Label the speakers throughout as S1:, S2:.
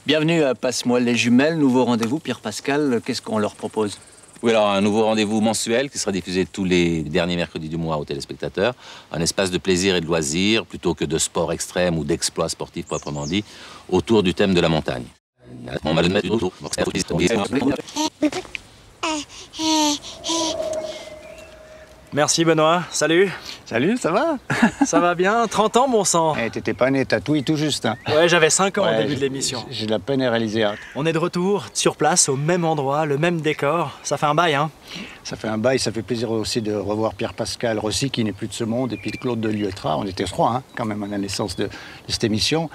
S1: Bienvenue à Passe-moi les jumelles, nouveau rendez-vous. Pierre Pascal, qu'est-ce qu'on leur propose?
S2: Oui, alors un nouveau rendez-vous mensuel qui sera diffusé tous les derniers mercredis du mois aux téléspectateurs. Un espace de plaisir et de loisirs, plutôt que de sport extrême ou d'exploits sportifs proprement dit, autour du thème de la montagne. On va le mettre autour.
S3: Merci Benoît, salut.
S4: Salut, ça va?
S3: Ça va bien? 30 ans, bon sang.
S4: Eh, t'étais pas né, t'as tout juste. Hein.
S3: Ouais, j'avais 5 ans au début
S4: j'ai-
S3: de l'émission.
S4: J'ai de la peine à réaliser. Hein.
S3: On est de retour, sur place, au même endroit, le même décor. Ça fait un bail, hein?
S4: Ça fait un bail, ça fait plaisir aussi de revoir Pierre Pascal Rossi qui n'est plus de ce monde et puis Claude de Lieutra. On était trois hein, quand même à la naissance de cette émission.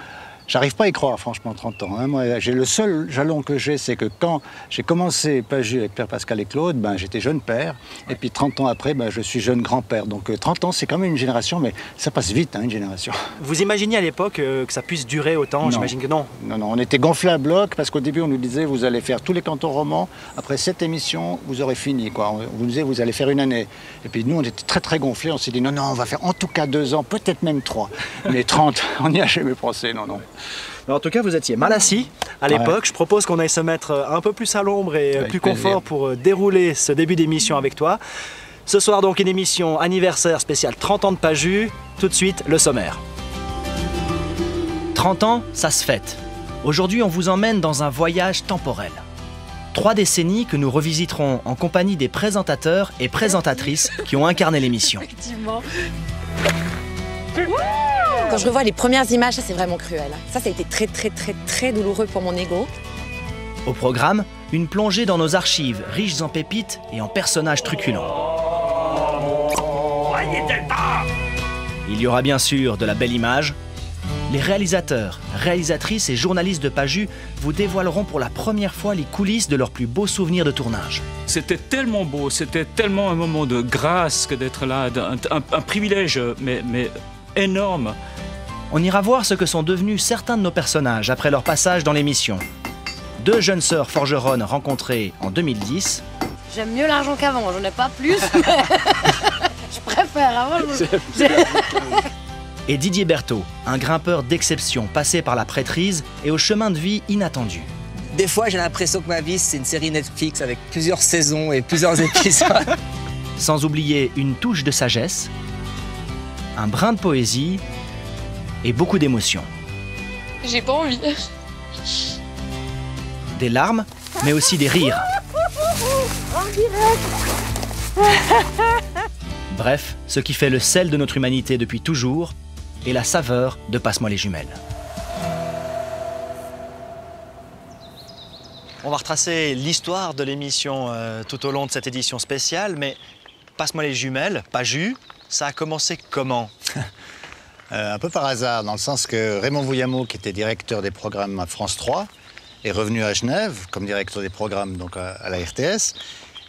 S4: J'arrive pas à y croire, franchement, 30 ans. Hein. Moi, le seul jalon que j'ai, c'est que quand j'ai commencé Pages avec Pierre Pascal et Claude, ben, j'étais jeune père. Et puis 30 ans après, ben, je suis jeune grand-père. Donc 30 ans, c'est quand même une génération, mais ça passe vite, hein, une génération.
S3: Vous imaginiez à l'époque que ça puisse durer autant?
S4: Non.
S3: J'imagine que non.
S4: Non, on était gonflés à bloc parce qu'au début, on nous disait, vous allez faire tous les cantons romans. Après cette émission, vous aurez fini. Quoi. On nous disait, vous allez faire une année. Et puis nous, on était très, très gonflés. On s'est dit, non, on va faire en tout cas 2 ans, peut-être même 3. Mais 30, on n'y a jamais pensé, non.
S3: Mais en tout cas, vous étiez mal assis à l'époque. Je propose qu'on aille se mettre un peu plus à l'ombre et
S4: Avec
S3: plus
S4: plaisir.
S3: confort pour dérouler ce début d'émission avec toi. Ce soir, donc, une émission anniversaire spéciale 30 ans de Paju. Tout de suite, le sommaire. 30 ans, ça se fête. Aujourd'hui, on vous emmène dans un voyage temporel. 3 décennies que nous revisiterons en compagnie des présentateurs et présentatrices qui ont incarné l'émission.
S5: Effectivement. Quand je revois les premières images, ça c'est vraiment cruel. Ça a été très douloureux pour mon ego.
S3: Au programme, une plongée dans nos archives riches en pépites et en personnages truculents. Il y aura bien sûr de la belle image. Les réalisateurs, réalisatrices et journalistes de Paju vous dévoileront pour la première fois les coulisses de leurs plus beaux souvenirs de tournage.
S6: C'était tellement beau, c'était tellement un moment de grâce que d'être là, un privilège, mais énorme.
S3: On ira voir ce que sont devenus certains de nos personnages après leur passage dans l'émission. 2 jeunes sœurs forgeronnes rencontrées en 2010.
S7: J'aime mieux l'argent qu'avant, j'en ai pas plus, mais je préfère avant.
S3: Et Didier Berthaud, un grimpeur d'exception passé par la prêtrise et au chemin de vie inattendu.
S8: Des fois, j'ai l'impression que ma vie, c'est une série Netflix avec plusieurs saisons et plusieurs épisodes.
S3: Sans oublier une touche de sagesse, un brin de poésie et beaucoup d'émotions.
S7: J'ai pas envie.
S3: Des larmes, mais aussi des rires. Bref, ce qui fait le sel de notre humanité depuis toujours et la saveur de Passe-moi les jumelles. On va retracer l'histoire de l'émission tout au long de cette édition spéciale, mais Passe-moi les jumelles, Paju, ça a commencé comment?
S4: Un peu par hasard, dans le sens que Raymond Vouillamot, qui était directeur des programmes à France 3, est revenu à Genève comme directeur des programmes donc à la RTS.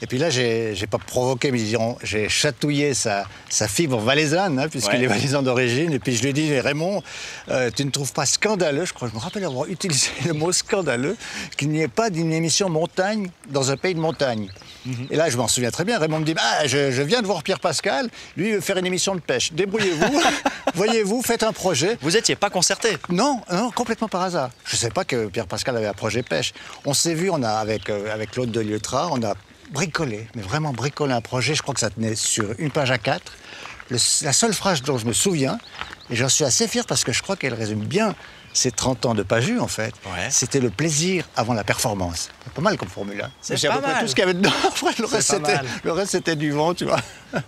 S4: Et puis là, j'ai pas provoqué, mais j'ai chatouillé sa fibre valaisanne, hein, puisqu'il est valaisan d'origine. Et puis je lui ai dit, Raymond, tu ne trouves pas scandaleux, je me rappelle avoir utilisé le mot scandaleux, qu'il n'y ait pas d'une émission montagne dans un pays de montagne. Et là, je m'en souviens très bien. Raymond me dit, je viens de voir Pierre Pascal, lui, il veut faire une émission de pêche. Débrouillez-vous, voyez-vous, faites un projet.
S3: Vous étiez pas concerté?
S4: Non, complètement par hasard. Je ne sais pas que Pierre Pascal avait un projet pêche. On s'est vu, avec Claude de Lieutra, on a bricolé, mais vraiment bricolé un projet. Je crois que ça tenait sur une page A4. La seule phrase dont je me souviens, et j'en suis assez fier parce que je crois qu'elle résume bien ces 30 ans de Paju, en fait, c'était le plaisir avant la performance. C'est pas mal comme formule. Hein.
S3: C'est
S4: à
S3: pas
S4: peu près
S3: mal.
S4: tout ce qu'il y avait dedans. Après, le reste, c'était du vent, tu vois.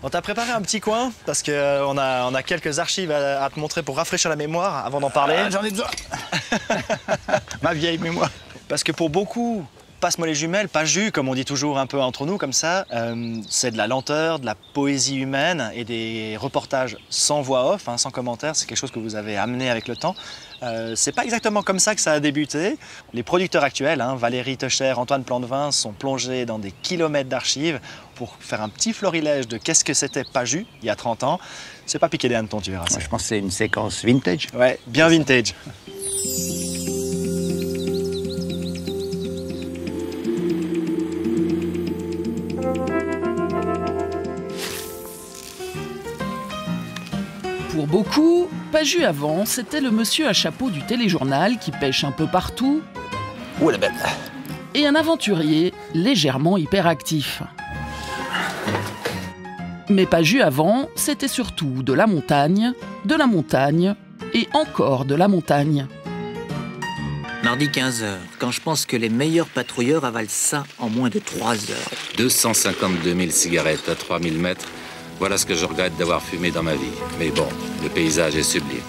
S3: On t'a préparé un petit coin parce qu'on a quelques archives à te montrer pour rafraîchir la mémoire avant d'en parler.
S4: J'en ai besoin. Ma vieille mémoire.
S3: Parce que pour beaucoup, Passe-moi les jumelles, Paju, comme on dit toujours un peu entre nous comme ça, c'est de la lenteur, de la poésie humaine et des reportages sans voix off, hein, sans commentaires. C'est quelque chose que vous avez amené avec le temps. C'est pas exactement comme ça que ça a débuté. Les producteurs actuels, hein, Valérie Techer, Antoine Plantevin, sont plongés dans des kilomètres d'archives pour faire un petit florilège de qu'est-ce que c'était Paju il y a 30 ans. C'est pas piqué des hannetons, tu verras.
S4: Moi, je pense que c'est une séquence vintage.
S3: Ouais, bien vintage.
S9: Pour beaucoup, Paju avant, c'était le monsieur à chapeau du téléjournal qui pêche un peu partout.
S2: Où est la bête?
S9: Et un aventurier légèrement hyperactif. Mais Paju avant, c'était surtout de la montagne et encore de la montagne.
S1: Mardi 15h, quand je pense que les meilleurs patrouilleurs avalent ça en moins de 3 heures.
S2: 252 000 cigarettes à 3000 mètres. Voilà ce que je regrette d'avoir fumé dans ma vie. Mais bon, le paysage est sublime.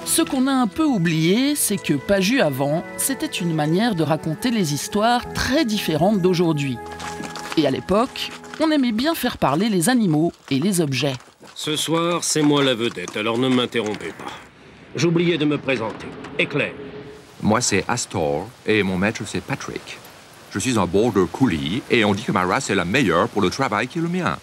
S9: Ce qu'on a un peu oublié, c'est que Paju avant, c'était une manière de raconter les histoires très différentes d'aujourd'hui. Et à l'époque, on aimait bien faire parler les animaux et les objets.
S10: Ce soir, c'est moi la vedette, alors ne m'interrompez pas. J'oubliais de me présenter. Éclair.
S11: Moi, c'est Astor et mon maître, c'est Patrick. Je suis un border collie et on dit que ma race est la meilleure pour le travail qui est le mien.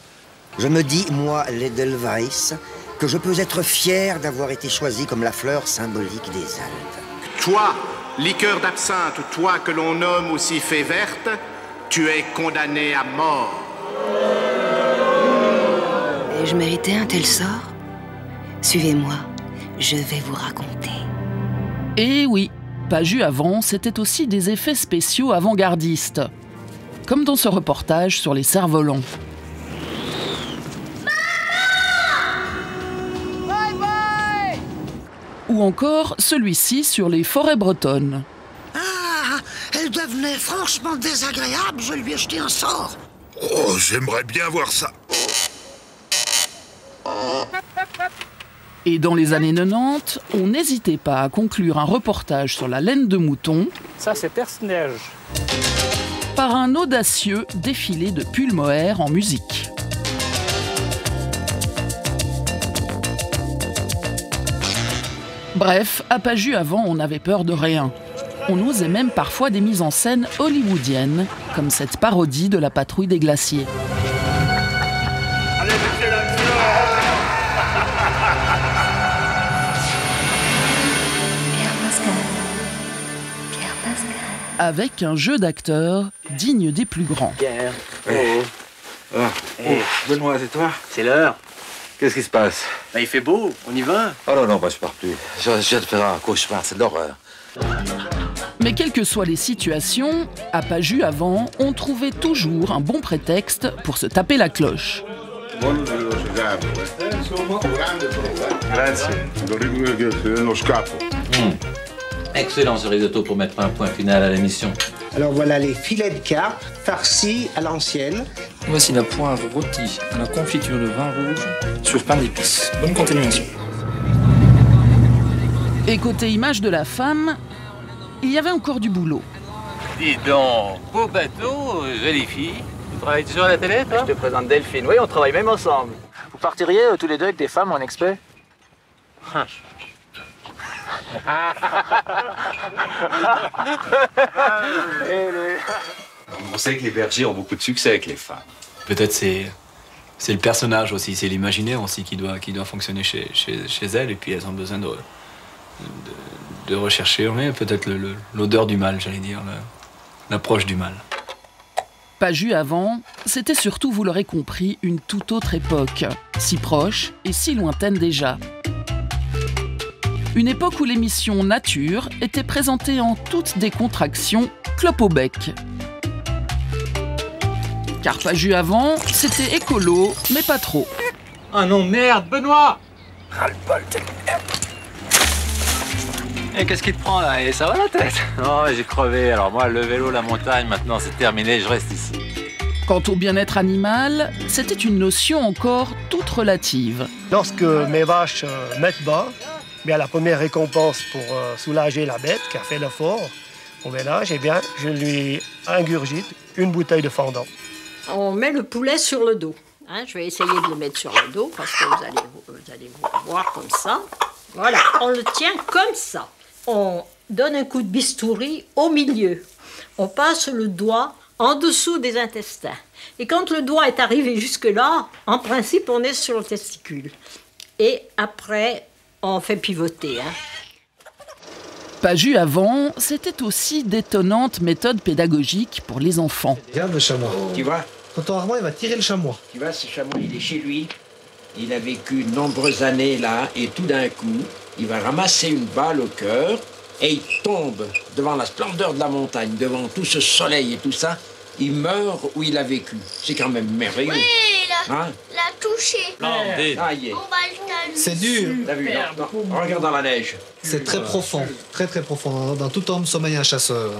S12: Je me dis, moi, l'Edelweiss, que je peux être fier d'avoir été choisi comme la fleur symbolique des Alpes.
S13: Toi, liqueur d'absinthe, toi que l'on nomme aussi fée verte, tu es condamné à mort.
S14: Et je méritais un tel sort? Suivez-moi, je vais vous raconter.
S9: Et oui, Paju avant, c'était aussi des effets spéciaux avant-gardistes. Comme dans ce reportage sur les cerfs-volants. Ou encore celui-ci sur les forêts bretonnes.
S15: Ah, elle devenait franchement désagréable, je lui ai jeté un sort.
S16: Oh, j'aimerais bien voir ça.
S9: Et dans les années 90, on n'hésitait pas à conclure un reportage sur la laine de mouton.
S17: Ça, c'est Perce-Neige.
S9: Par un audacieux défilé de pull mohair en musique. Bref, à Paju avant, on avait peur de rien. On osait même parfois des mises en scène hollywoodiennes, comme cette parodie de la patrouille des glaciers.
S18: Allez,
S9: avec un jeu d'acteurs digne des plus grands.
S19: Pierre. Benoît, c'est toi?
S1: C'est l'heure.
S19: Qu'est-ce qui se passe?
S1: Il fait beau, on y va?
S19: Oh non, je pars plus. Je viens de faire un cauchemar, c'est de l'horreur.
S9: Mais quelles que soient les situations, à Paju avant, on trouvait toujours un bon prétexte pour se taper la cloche.
S2: Excellent ce risotto pour mettre un point final à l'émission.
S20: Alors voilà les filets de carpe farcis à l'ancienne.
S8: Voici la poire rôtie à la confiture de vin rouge sur pain d'épices. Bonne continuation.
S9: Et côté image de la femme, il y avait encore du boulot.
S2: Dis donc, beau bateau, jolie fille. Tu travailles toujours à la télé, toi?
S1: Je te présente Delphine. Oui, on travaille même ensemble. Vous partiriez tous les deux avec des femmes en expert?
S21: On sait que les bergers ont beaucoup de succès avec les femmes.
S22: Peut-être c'est le personnage aussi, c'est l'imaginaire aussi qui doit fonctionner chez elles, et puis elles ont besoin de rechercher peut-être l'odeur du mal, j'allais dire, l'approche du mal.
S9: Paju avant, c'était surtout, vous l'aurez compris, une toute autre époque, si proche et si lointaine déjà. Une époque où l'émission Nature était présentée en toute décontraction, clope au bec. Car Paju avant, c'était écolo, mais pas trop.
S2: Ah non, merde, Benoît!
S1: Ras-le-bol, t'es merde. Et qu'est-ce qui te prend là? Et ça va la tête?
S2: Non, j'ai crevé. Alors moi, le vélo, la montagne, maintenant c'est terminé, je reste ici.
S9: Quant au bien-être animal, c'était une notion encore toute relative.
S20: Lorsque mes vaches mettent bas, bien, la première récompense pour soulager la bête qui a fait l'effort au ménage, eh bien, je lui ingurgite une bouteille de fendant.
S7: On met le poulet sur le dos. Je vais essayer de le mettre sur le dos parce que vous allez vous voir comme ça. Voilà, on le tient comme ça. On donne un coup de bistouri au milieu. On passe le doigt en dessous des intestins. Et quand le doigt est arrivé jusque-là, en principe, on est sur le testicule. Et après, on fait pivoter.
S9: Paju avant, c'était aussi d'étonnantes méthodes pédagogiques pour les enfants.
S20: Regarde le chamois. Tu vois? Tonton Armand, il va tirer le chamois.
S1: Tu vois, ce chamois, il est chez lui.
S17: Il a vécu de nombreuses années là, et tout d'un coup, il va ramasser une balle au cœur, et il tombe devant la splendeur de la montagne, devant tout ce soleil et tout ça. Il meurt où il a vécu. C'est quand même merveilleux.
S18: Oui,
S17: Hein?
S18: l'a touché.
S17: Ça y est.
S18: C'est
S17: dur. T'as vu, non, regarde dans la neige.
S23: C'est très profond, très très profond. Dans tout homme sommeille un chasseur.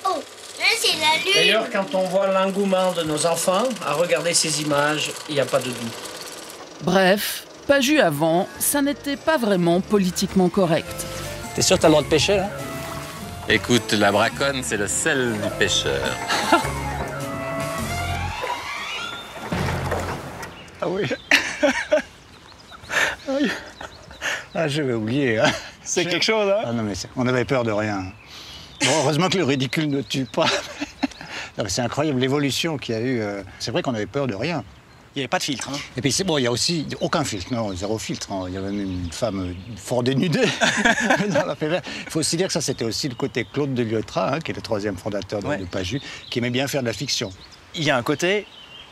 S18: Oh, là c'est la lune.
S7: D'ailleurs, quand on voit l'engouement de nos enfants à regarder ces images, il n'y a pas de doute.
S9: Bref, Paju avant, ça n'était pas vraiment politiquement correct.
S8: T'es sûr que t'as le droit de pêcher, là?
S2: Écoute, la braconne, c'est le sel du pêcheur.
S4: Ah oui. Ah, j'avais oublié. Hein.
S3: C'est quelque chose, hein?
S4: Ah non, mais on avait peur de rien. Bon, heureusement que le ridicule ne tue pas. C'est incroyable l'évolution qu'il y a eu. C'est vrai qu'on avait peur de rien.
S3: Il n'y avait pas de filtre. Hein.
S4: Et puis c'est bon, il y a aussi aucun filtre, non, zéro filtre. Hein. Il y avait même une femme fort dénudée dans la PVR. Il faut aussi dire que ça, c'était aussi le côté Claude de Liotra, hein, qui est le troisième fondateur de Paju, qui aimait bien faire de la fiction.
S3: Il y a un côté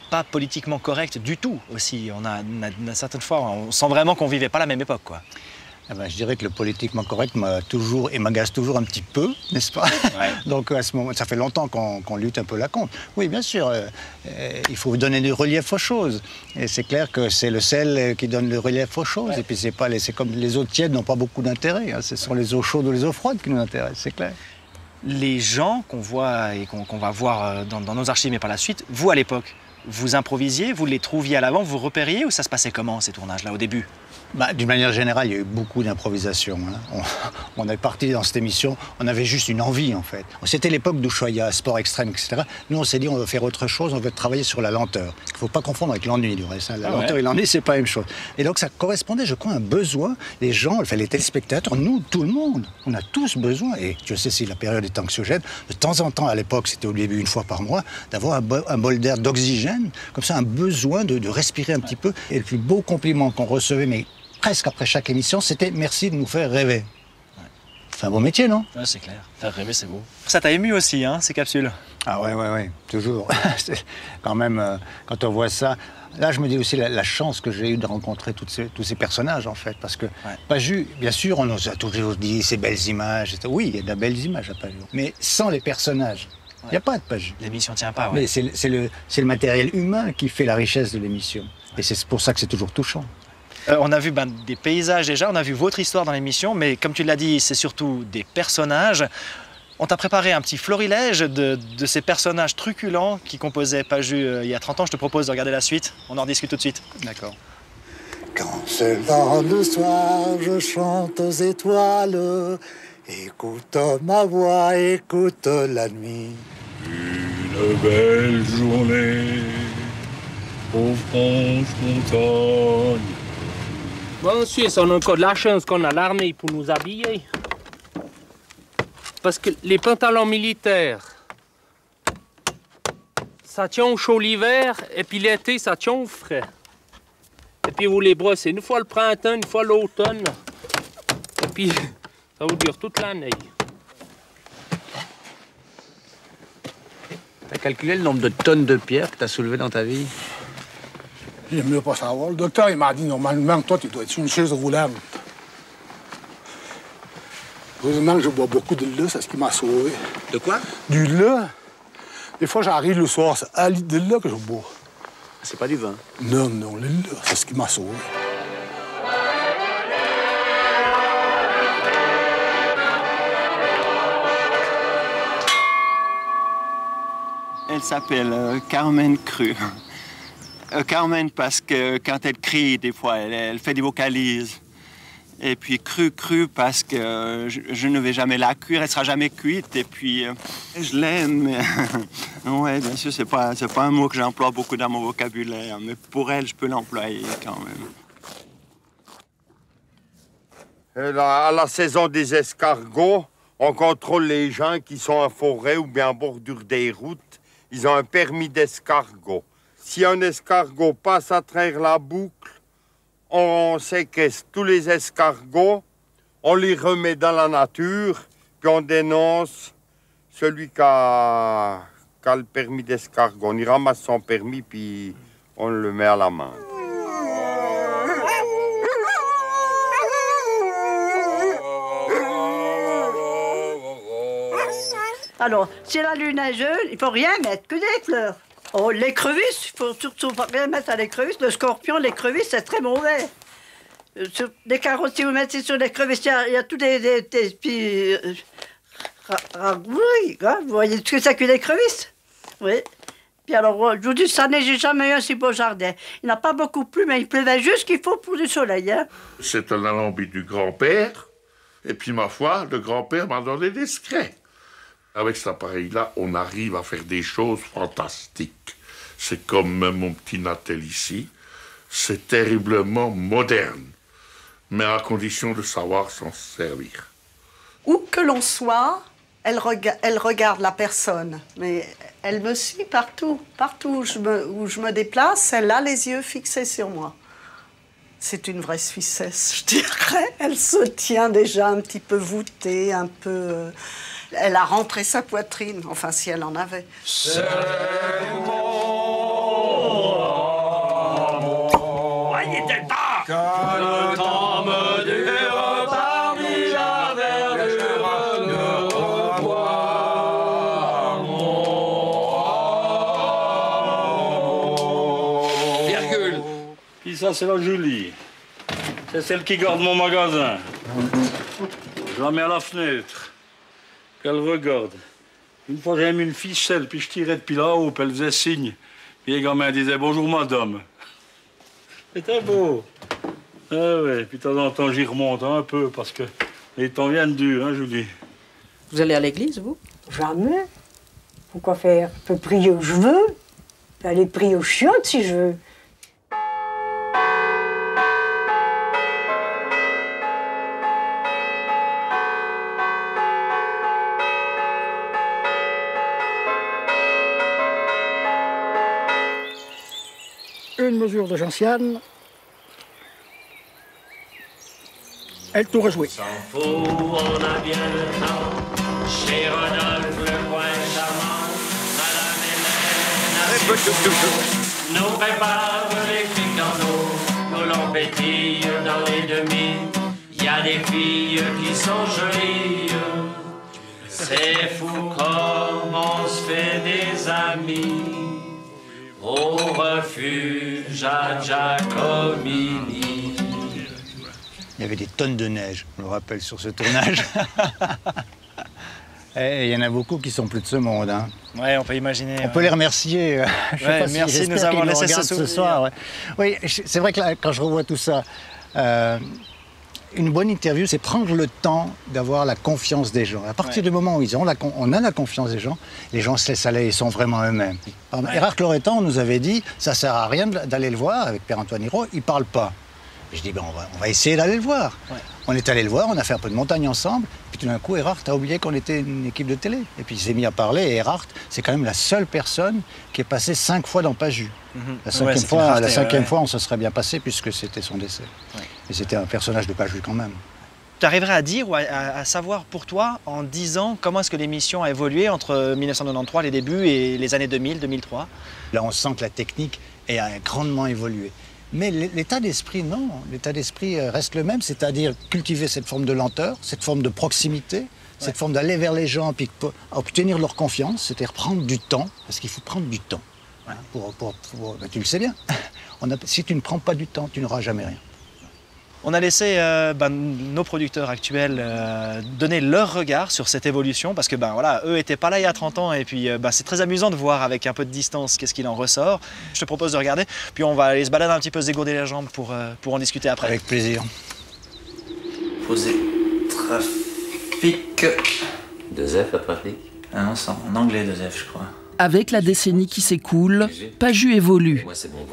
S3: pas politiquement correct du tout aussi. On a certaines fois, on sent vraiment qu'on vivait pas la même époque, quoi.
S4: Eh ben, je dirais que le politiquement correct m'a toujours et m'agace toujours un petit peu, n'est-ce pas? Ouais. Donc à ce moment, ça fait longtemps qu'on lutte un peu là contre. Oui, bien sûr, il faut donner du relief aux choses. Et c'est clair que c'est le sel qui donne le relief aux choses. Ouais. Et puis c'est comme les eaux tièdes n'ont pas beaucoup d'intérêt. Hein. Ce sont les eaux chaudes ou les eaux froides qui nous intéressent, c'est clair.
S3: Les gens qu'on voit et qu'on va voir dans nos archives, mais par la suite, vous à l'époque, vous improvisiez, vous les trouviez à l'avant, vous repériez, ou ça se passait comment ces tournages-là au début?
S4: D'une manière générale, il y a eu beaucoup d'improvisation. Hein. On est parti dans cette émission, on avait juste une envie en fait. C'était l'époque d'Ushuaïa, sport extrême, etc. Nous, on s'est dit, on veut faire autre chose, on veut travailler sur la lenteur. Il ne faut pas confondre avec l'ennui du reste. Hein. La lenteur et l'ennui, c'est pas la même chose. Et donc, ça correspondait, je crois, à un besoin. Les gens, enfin, les téléspectateurs, nous, tout le monde, on a tous besoin. Et Dieu sait si la période est anxiogène. De temps en temps, à l'époque, c'était au début une fois par mois, d'avoir un bol d'air, d'oxygène, comme ça, un besoin de respirer un petit peu. Et le plus beau compliment qu'on recevait, mais presque après chaque émission, c'était « merci de nous faire rêver ». C'est un beau métier, non?
S3: Ouais, c'est clair. Faire rêver, c'est beau. Ça t'a ému aussi, hein, ces capsules?
S4: Ah ouais, toujours. Quand même, quand on voit ça... Là, je me dis aussi la chance que j'ai eue de rencontrer tous ces personnages, en fait. Parce que Paju, bien sûr, on nous a toujours dit ces belles images. Oui, il y a de belles images à Paju. Mais sans les personnages, il n'y a pas de Paju.
S3: L'émission tient pas,
S4: Mais c'est le matériel humain qui fait la richesse de l'émission. Et c'est pour ça que c'est toujours touchant.
S3: On a vu des paysages déjà, on a vu votre histoire dans l'émission, mais comme tu l'as dit, c'est surtout des personnages. On t'a préparé un petit florilège de ces personnages truculents qui composaient Paju il y a 30 ans. Je te propose de regarder la suite. On en discute tout de suite.
S4: D'accord.
S15: Quand c'est là le soir, je chante aux étoiles. Écoute ma voix, écoute la nuit.
S24: Une belle journée aux franches montagnes.
S10: Bon, Suisse, on a encore de la chance qu'on a l'armée pour nous habiller. Parce que les pantalons militaires, ça tient au chaud l'hiver, et puis l'été, ça tient au frais. Et puis vous les brossez une fois le printemps, une fois l'automne. Et puis, ça vous dure toute l'année.
S1: T'as calculé le nombre de tonnes de pierres que t'as soulevées dans ta vie?
S25: J'aime mieux pas savoir. Le docteur, il m'a dit, normalement, toi, tu dois être sur une chaise roulante. Heureusement que je bois beaucoup de lait, c'est ce qui m'a sauvé.
S1: De quoi?
S25: Du lait. Des fois, j'arrive le soir, c'est un litre de lait que je bois.
S1: C'est pas du vin?
S25: Non, le lait, c'est ce qui m'a sauvé.
S26: Elle s'appelle Carmen Cru. Carmen parce que quand elle crie, des fois, elle fait des vocalises. Et puis Cru parce que je ne vais jamais la cuire, elle sera jamais cuite. Et puis je l'aime. Ouais, bien sûr, c'est pas un mot que j'emploie beaucoup dans mon vocabulaire, mais pour elle, je peux l'employer quand même.
S27: À la saison des escargots, on contrôle les gens qui sont en forêt ou bien en bordure des routes. Ils ont un permis d'escargot. Si un escargot passe à travers la boucle, on séquestre tous les escargots, on les remet dans la nature, puis on dénonce celui qui a le permis d'escargot. On y ramasse son permis, puis on le met à l'amende.
S5: Alors, si la lune est jeune, il ne faut rien mettre, que des fleurs. Oh, l'écrevisse, il ne faut surtout pas rien mettre à l'écrevisse. Le scorpion, l'écrevisse, c'est très mauvais. Sur les carottes, si vous mettez sur l'écrevisse, il y a tous des petits ragouilles. Vous voyez ce que c'est qu'une écrevisse? Oui. Puis alors, je vous dis, ça n'est jamais eu un si beau jardin. Il n'a pas beaucoup plu, mais il pleuvait juste ce qu'il faut pour du soleil. Hein.
S6: C'est un alambic du grand-père. Et puis, ma foi, le grand-père m'a donné des secrets. Avec cet appareil-là, on arrive à faire des choses fantastiques. C'est comme mon petit Natel ici. C'est terriblement moderne, mais à condition de savoir s'en servir.
S11: Où que l'on soit, elle regarde la personne, mais elle me suit partout. Partout où je me déplace, elle a les yeux fixés sur moi. C'est une vraie Suissesse, je dirais. Elle se tient déjà un petit peu voûtée, un peu... Elle a rentré sa poitrine, enfin si elle en avait.
S12: Que le temps me dure parmi la verdure de revoir mon...
S21: Virgule.
S24: Puis ça, c'est la Julie. C'est celle qui garde mon magasin. Je la mets à la fenêtre. Puis elle regarde. Une fois, j'avais mis une ficelle, puis je tirais depuis là-haut, puis elle faisait signe. Puis les gamins disaient « Bonjour, madame ». C'était beau. Ah ouais, puis de temps en temps, j'y remonte un peu, parce que les temps viennent durs, hein, Julie.
S11: Vous allez à l'église, vous?
S13: Jamais. Pourquoi faire? Je peux prier où je veux. Je peux aller prier aux chiottes si je veux.
S25: Une mesure de gentiane. Elle tout rejoué.
S12: S'en fout, on a bien le temps. Chez Rodolphe, le coin charmant, Madame Hélène nous prépare les fricandeaux, nous l'on pétille dans les demi. Il y a des filles qui sont jolies. C'est fou comme on se fait des amis. Au refuge à Giacomini.
S4: Il y avait des tonnes de neige, je me rappelle, sur ce tournage. Et il y en a beaucoup qui sont plus de ce monde. Hein.
S3: Ouais, on peut imaginer.
S4: On peut les remercier. Je sais pas si,
S3: merci de nous avoir laissé ce
S4: soir. Ouais. Oui, c'est vrai que là, quand je revois tout ça, une bonne interview, c'est prendre le temps d'avoir la confiance des gens. À partir du moment où on a la confiance des gens se laissent aller et sont vraiment eux-mêmes. Erard Loretan nous avait dit, ça sert à rien d'aller le voir avec Père-Antoine Hirault, il parle pas. Et je dis, ben, on va essayer d'aller le voir. Ouais. On est allé le voir, on a fait un peu de montagne ensemble, puis tout d'un coup, Erard a oublié qu'on était une équipe de télé. Et puis il s'est mis à parler, et Erard, c'est quand même la seule personne qui est passée 5 fois dans Paju. La cinquième fois, on se serait bien passé, puisque c'était son décès. Ouais. Et c'était un personnage de Paju quand même.
S3: Tu arriverais à dire ou à savoir pour toi, en 10 ans, comment est-ce que l'émission a évolué entre 1993, les débuts, et les années 2000, 2003?
S4: Là, on sent que la technique a grandement évolué. Mais l'état d'esprit, non. L'état d'esprit reste le même, c'est-à-dire cultiver cette forme de lenteur, cette forme de proximité, cette forme d'aller vers les gens puis obtenir leur confiance, c'est-à-dire prendre du temps, parce qu'il faut prendre du temps. Hein, ben, tu le sais bien. Si tu ne prends pas du temps, tu n'auras jamais rien.
S3: On a laissé nos producteurs actuels donner leur regard sur cette évolution, parce que voilà, eux n'étaient pas là il y a 30 ans, et puis c'est très amusant de voir avec un peu de distance qu'est-ce qu'il en ressort. Je te propose de regarder, puis on va aller se balader un petit peu, se dégourdir les jambes pour en discuter après.
S4: Avec plaisir.
S1: Poser trafic.
S2: 2F à trafic?
S1: Ah non, c'est en anglais 2F, je crois.
S9: Avec la décennie qui s'écoule, Paju évolue,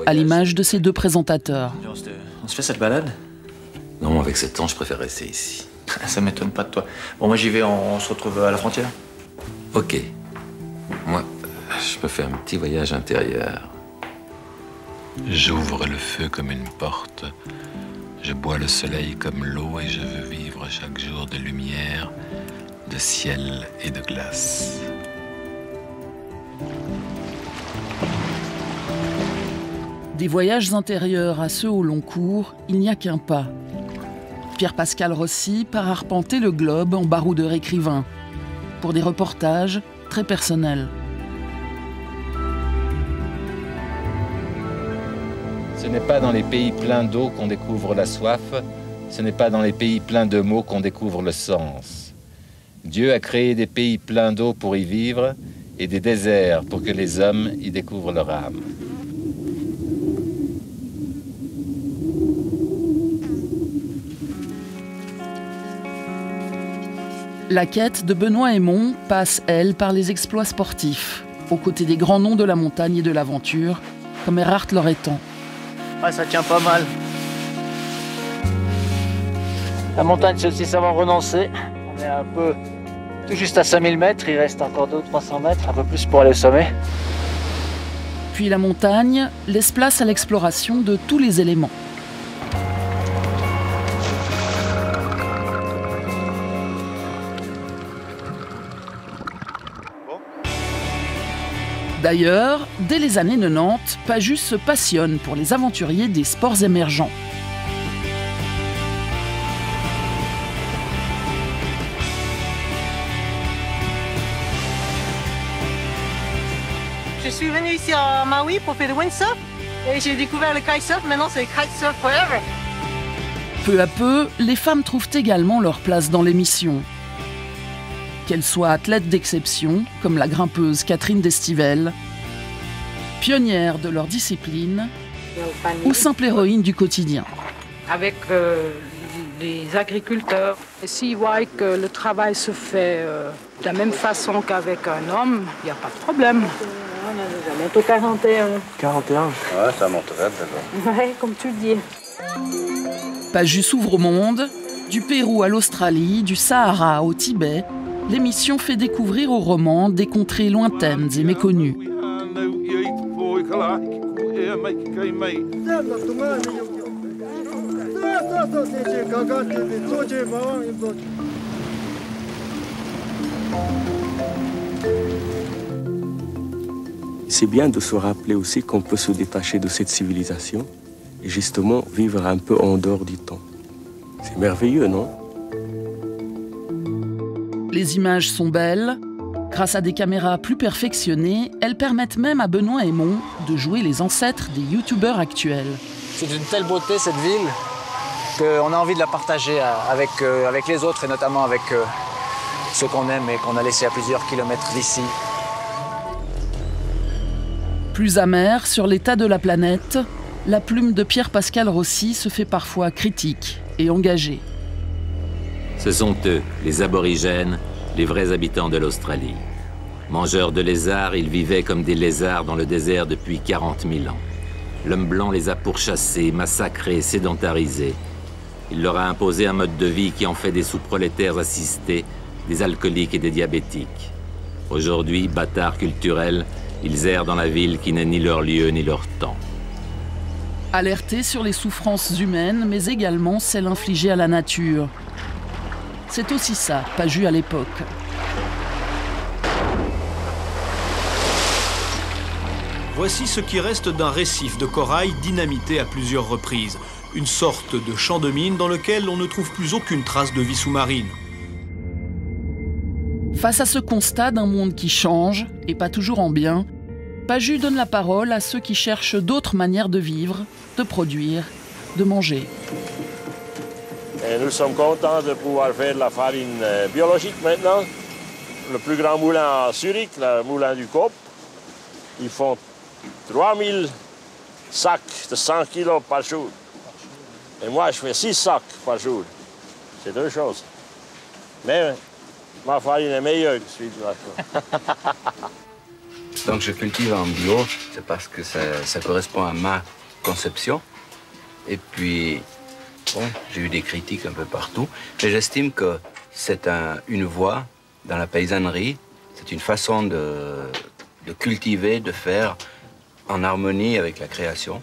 S9: à l'image de ses deux présentateurs.
S1: On se fait cette balade?
S2: Non, avec ce temps, je préfère rester ici.
S1: Ça m'étonne pas de toi. Bon, moi j'y vais, on se retrouve à la frontière.
S2: Ok. Moi, je me fais un petit voyage intérieur. J'ouvre le feu comme une porte. Je bois le soleil comme l'eau et je veux vivre chaque jour de lumière, de ciel et de glace.
S9: Des voyages intérieurs à ceux au long cours, il n'y a qu'un pas. Pierre-Pascal Rossi part arpenter le globe en baroudeur écrivain. pour des reportages très personnels.
S2: Ce n'est pas dans les pays pleins d'eau qu'on découvre la soif, ce n'est pas dans les pays pleins de mots qu'on découvre le sens. Dieu a créé des pays pleins d'eau pour y vivre et des déserts pour que les hommes y découvrent leur âme.
S9: La quête de Benoît Hémon passe, elle, par les exploits sportifs, aux côtés des grands noms de la montagne et de l'aventure, comme Erhard Loretan.
S3: Ouais, ça tient pas mal. La montagne, c'est aussi savoir renoncer. On est un peu tout juste à 5000 mètres, il reste encore 200 ou 300 mètres, un peu plus pour aller au sommet.
S9: Puis la montagne laisse place à l'exploration de tous les éléments. D'ailleurs, dès les années 90, Pajus se passionne pour les aventuriers des sports émergents.
S14: Je suis venue ici à Maui pour faire le windsurf et j'ai découvert le kitesurf. Maintenant, c'est kitesurf forever.
S9: Peu à peu, les femmes trouvent également leur place dans l'émission. Qu'elles soient athlètes d'exception, comme la grimpeuse Catherine Destivelle, pionnières de leur discipline, ou simple héroïne du quotidien.
S16: Avec les agriculteurs, s'ils voient que le travail se fait de la même façon qu'avec un homme, il n'y a pas de problème.
S14: On a déjà monté 41.
S21: 41 Ouais, ça monterait d'accord.
S16: Ouais, comme tu dis.
S9: Pajus s'ouvre au monde, du Pérou à l'Australie, du Sahara au Tibet. L'émission fait découvrir aux romans des contrées lointaines et méconnues.
S17: C'est bien de se rappeler aussi qu'on peut se détacher de cette civilisation et justement vivre un peu en dehors du temps. C'est merveilleux, non ?
S9: Les images sont belles. Grâce à des caméras plus perfectionnées, elles permettent même à Benoît Hémon de jouer les ancêtres des youtubeurs actuels.
S8: C'est d'une telle beauté cette ville qu'on a envie de la partager avec les autres et notamment avec ceux qu'on aime et qu'on a laissés à plusieurs kilomètres d'ici.
S9: Plus amère sur l'état de la planète, la plume de Pierre-Pascal Rossi se fait parfois critique et engagée.
S2: Ce sont eux, les aborigènes, les vrais habitants de l'Australie. Mangeurs de lézards, ils vivaient comme des lézards dans le désert depuis 40 000 ans. L'homme blanc les a pourchassés, massacrés, sédentarisés. Il leur a imposé un mode de vie qui en fait des sous-prolétaires assistés, des alcooliques et des diabétiques. Aujourd'hui, bâtards culturels, ils errent dans la ville qui n'est ni leur lieu ni leur temps.
S9: Alertés sur les souffrances humaines, mais également celles infligées à la nature. C'est aussi ça, Pajus à l'époque.
S19: Voici ce qui reste d'un récif de corail dynamité à plusieurs reprises. Une sorte de champ de mine dans lequel on ne trouve plus aucune trace de vie sous-marine.
S9: Face à ce constat d'un monde qui change, et pas toujours en bien, Pajus donne la parole à ceux qui cherchent d'autres manières de vivre, de produire, de manger.
S20: Et nous sommes contents de pouvoir faire de la farine biologique maintenant. Le plus grand moulin à Zurich, le moulin du Coop, ils font 3000 sacs de 100 kilos par jour. Et moi, je fais 6 sacs par jour. C'est deux choses. Mais ma farine est meilleure que celui de la
S22: Donc je cultive en bio, c'est parce que ça correspond à ma conception. Et puis, bon, j'ai eu des critiques un peu partout, mais j'estime que c'est une voie dans la paysannerie, c'est une façon de cultiver, de faire en harmonie avec la création.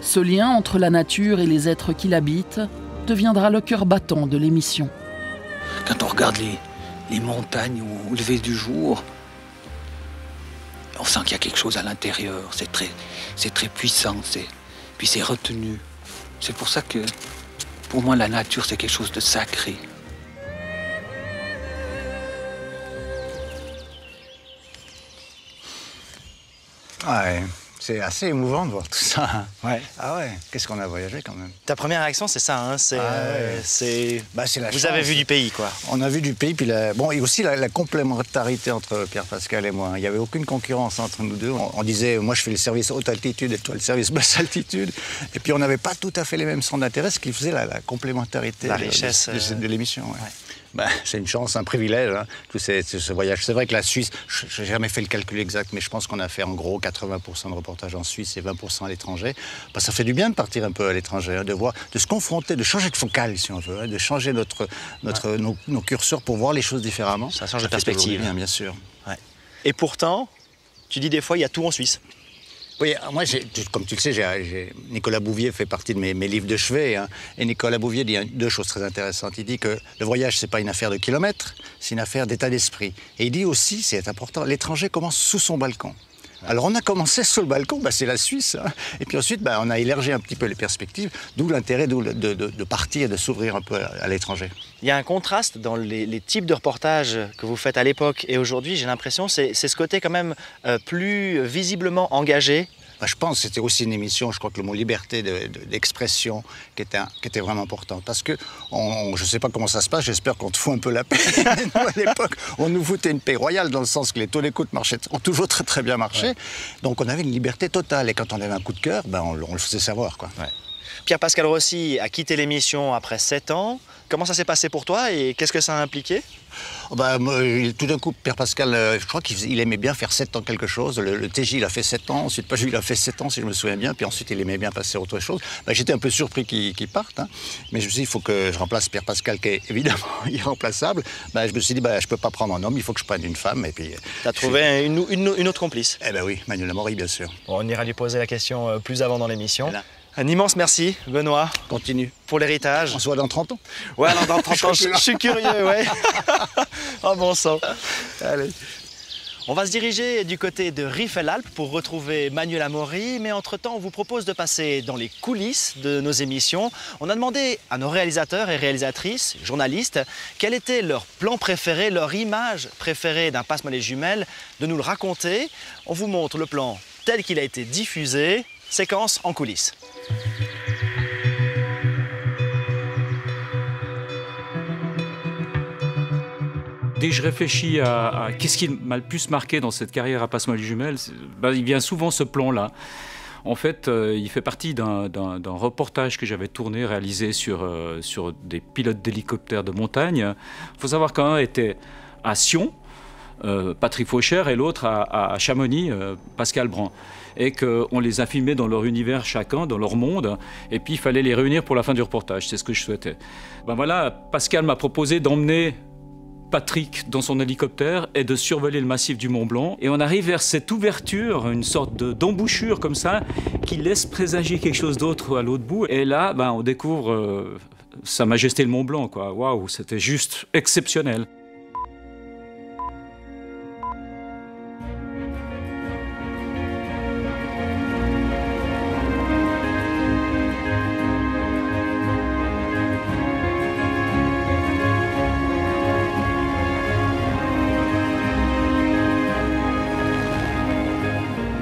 S9: Ce lien entre la nature et les êtres qui l'habitent deviendra le cœur battant de l'émission.
S1: Quand on regarde les montagnes au lever du jour, on sent qu'il y a quelque chose à l'intérieur. C'est très puissant, puis c'est retenu. C'est pour ça que, pour moi, la nature, c'est quelque chose de sacré.
S4: Ouais, c'est assez émouvant de voir tout ça.
S3: Ouais.
S4: Ah ouais, qu'est-ce qu'on a voyagé quand même.
S3: Ta première réaction, c'est ça, hein, c'est
S4: la
S3: vous
S4: chance.
S3: avez vu du pays, quoi.
S4: On a vu du pays, puis bon, et aussi la complémentarité entre Pierre Pascal et moi. Il n'y avait aucune concurrence entre nous deux. On disait, moi je fais le service haute altitude et toi le service basse altitude. Et puis on n'avait pas tout à fait les mêmes centres d'intérêt, ce qui faisait la complémentarité
S3: la richesse
S4: de l'émission. Ouais. Ben, c'est une chance, un privilège, hein, tout ce voyage. C'est vrai que la Suisse, je n'ai jamais fait le calcul exact, mais je pense qu'on a fait en gros 80% de reportages en Suisse et 20% à l'étranger. Ben, ça fait du bien de partir un peu à l'étranger, hein, de se confronter, de changer de focale, si on veut, hein, de changer nos curseurs pour voir les choses différemment.
S3: Ça change de perspective.
S4: Bien sûr.
S3: Ouais. Et pourtant, tu dis des fois, il y a tout en Suisse.
S4: Oui, moi, comme tu le sais, Nicolas Bouvier fait partie de mes livres de chevet. Hein, et Nicolas Bouvier dit deux choses très intéressantes. Il dit que le voyage, c'est pas une affaire de kilomètres, c'est une affaire d'état d'esprit. Et il dit aussi, c'est important, l'étranger commence sous son balcon. Alors on a commencé sur le balcon, c'est la Suisse. Hein. Et puis ensuite, on a élargi un petit peu les perspectives, d'où l'intérêt de partir et de s'ouvrir un peu à l'étranger.
S3: Il y a un contraste dans les types de reportages que vous faites à l'époque et aujourd'hui, j'ai l'impression, c'est ce côté quand même plus visiblement engagé.
S4: Je pense que c'était aussi une émission, je crois que le mot liberté d'expression qui était vraiment important. Parce que, je ne sais pas comment ça se passe, j'espère qu'on te fout un peu la paix. Nous, à l'époque, on nous foutait une paix royale dans le sens que les taux d'écoute ont toujours très très bien marché. Ouais. Donc on avait une liberté totale. Et quand on avait un coup de cœur, on le faisait savoir, quoi. Ouais.
S3: Pierre Pascal Rossi a quitté l'émission après 7 ans. Comment ça s'est passé pour toi et qu'est-ce que ça a impliqué ?
S4: Tout d'un coup, Pierre Pascal, je crois qu'il aimait bien faire 7 ans quelque chose. Le TJ, il a fait 7 ans. Ensuite, Paju, il a fait 7 ans, si je me souviens bien. Puis ensuite, il aimait bien passer à autre chose. J'étais un peu surpris qu'il parte. Hein. Mais je me suis dit, il faut que je remplace Pierre Pascal, qui est évidemment irremplaçable. Je me suis dit, je ne peux pas prendre un homme, il faut que je prenne une femme. Et puis,
S3: tu as trouvé une autre complice ?
S4: Eh bien oui, Manuela Maury, bien sûr.
S3: Bon, on ira lui poser la question plus avant dans l'émission. Un immense merci, Benoît.
S4: Continue.
S3: Pour l'héritage.
S4: On se voit dans 30 ans.
S3: Ouais, alors dans 30 ans, je suis curieux, ouais. Oh bon sang.
S4: Allez.
S3: On va se diriger du côté de Riffelalp pour retrouver Manuela Maury, mais entre-temps, on vous propose de passer dans les coulisses de nos émissions. On a demandé à nos réalisateurs et réalisatrices, journalistes, quel était leur plan préféré, leur image préférée d'un Passe-moi les jumelles, de nous le raconter. On vous montre le plan tel qu'il a été diffusé, séquence en coulisses.
S7: Dès que je réfléchis à qu'est-ce qui m'a le plus marqué dans cette carrière à Passe-moi les jumelles, il vient souvent ce plan-là. En fait, il fait partie d'un reportage que j'avais tourné, réalisé sur des pilotes d'hélicoptères de montagne. Il faut savoir qu'un était à Sion, Patrick Faucher, et l'autre à Chamonix, Pascal Brand. Et qu'on les a filmés dans leur univers chacun, dans leur monde, et puis il fallait les réunir pour la fin du reportage, c'est ce que je souhaitais. Voilà, Pascal m'a proposé d'emmener Patrick dans son hélicoptère et de survoler le massif du Mont Blanc. Et on arrive vers cette ouverture, une sorte d'embouchure comme ça, qui laisse présager quelque chose d'autre à l'autre bout. Et là, on découvre Sa Majesté le Mont Blanc, quoi. Waouh, c'était juste exceptionnel.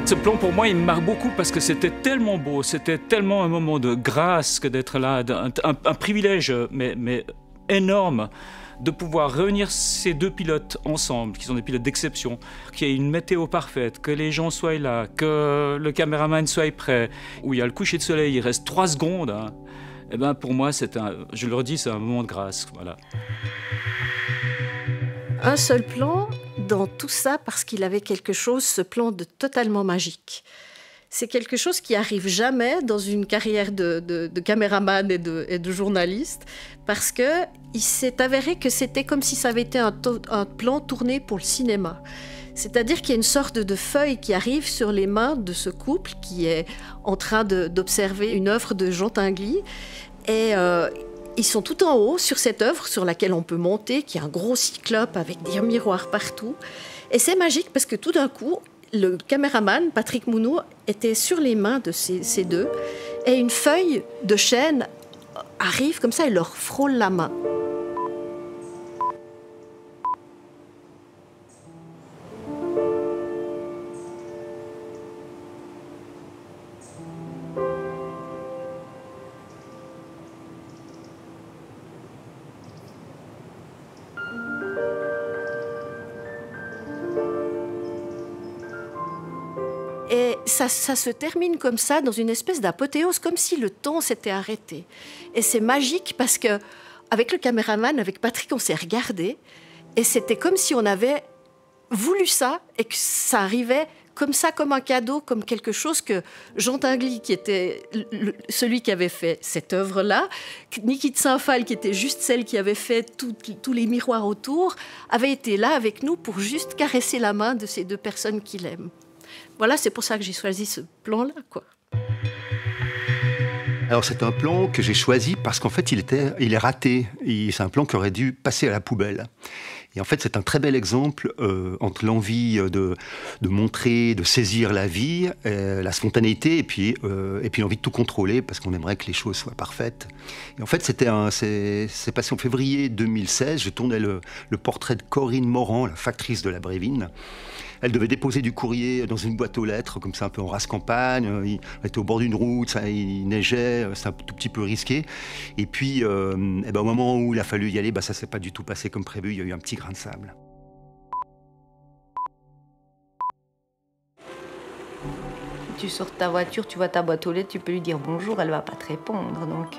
S7: Ce plan, pour moi, il me marque beaucoup parce que c'était tellement beau, c'était tellement un moment de grâce que d'être là, un privilège, mais énorme, de pouvoir réunir ces deux pilotes ensemble, qui sont des pilotes d'exception, qu'il y ait une météo parfaite, que les gens soient là, que le caméraman soit prêt, où il y a le coucher de soleil, il reste 3 secondes. Hein. Et pour moi, je le redis, c'est un moment de grâce. Voilà.
S10: Un seul plan dans tout ça parce qu'il avait quelque chose, ce plan de totalement magique. C'est quelque chose qui arrive jamais dans une carrière de caméraman et de journaliste parce qu'il s'est avéré que c'était comme si ça avait été un plan tourné pour le cinéma. C'est-à-dire qu'il y a une sorte de feuille qui arrive sur les mains de ce couple qui est en train d'observer une œuvre de Jean Tinguely et ils sont tout en haut sur cette œuvre sur laquelle on peut monter, qui est un gros cyclope avec des miroirs partout. Et c'est magique parce que tout d'un coup, le caméraman, Patrick Mounoud, était sur les mains de ces deux et une feuille de chêne arrive comme ça et leur frôle la main. ça se termine comme ça, dans une espèce d'apothéose, comme si le temps s'était arrêté. Et c'est magique parce que, avec le caméraman, avec Patrick, on s'est regardé, et c'était comme si on avait voulu ça, et que ça arrivait comme ça, comme un cadeau, comme quelque chose que Jean Tinguely, qui était celui qui avait fait cette œuvre-là, Niki de Saint-Phal, qui était juste celle qui avait fait tous les miroirs autour, avait été là avec nous pour juste caresser la main de ces deux personnes qu'il aime. Voilà, c'est pour ça que j'ai choisi ce plan-là, quoi.
S5: Alors c'est un plan que j'ai choisi parce qu'en fait il est raté. C'est un plan qui aurait dû passer à la poubelle. Et en fait c'est un très bel exemple entre l'envie de montrer, de saisir la vie, la spontanéité et puis l'envie de tout contrôler parce qu'on aimerait que les choses soient parfaites. Et en fait c'est passé en février 2016. Je tournais le portrait de Corinne Morand, la factrice de la Brévine. Elle devait déposer du courrier dans une boîte aux lettres, comme ça un peu en rase campagne. Il était au bord d'une route, il neigeait, c'était un tout petit peu risqué. Et puis, au moment où il a fallu y aller, ça ne s'est pas du tout passé comme prévu. Il y a eu un petit grain de sable.
S6: Tu sors de ta voiture, tu vois ta boîte aux lettres, tu peux lui dire bonjour, elle va pas te répondre. Donc.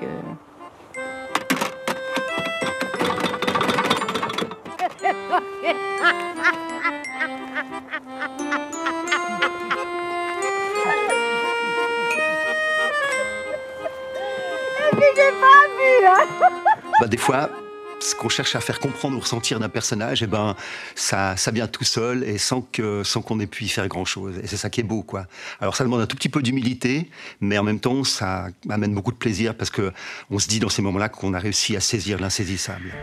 S13: J'ai pas vu, hein.
S5: Des fois, ce qu'on cherche à faire comprendre ou ressentir d'un personnage, ça vient tout seul et sans qu'on ait pu y faire grand-chose. Et c'est ça qui est beau, quoi. Alors ça demande un tout petit peu d'humilité, mais en même temps, ça amène beaucoup de plaisir parce qu'on se dit dans ces moments-là qu'on a réussi à saisir l'insaisissable.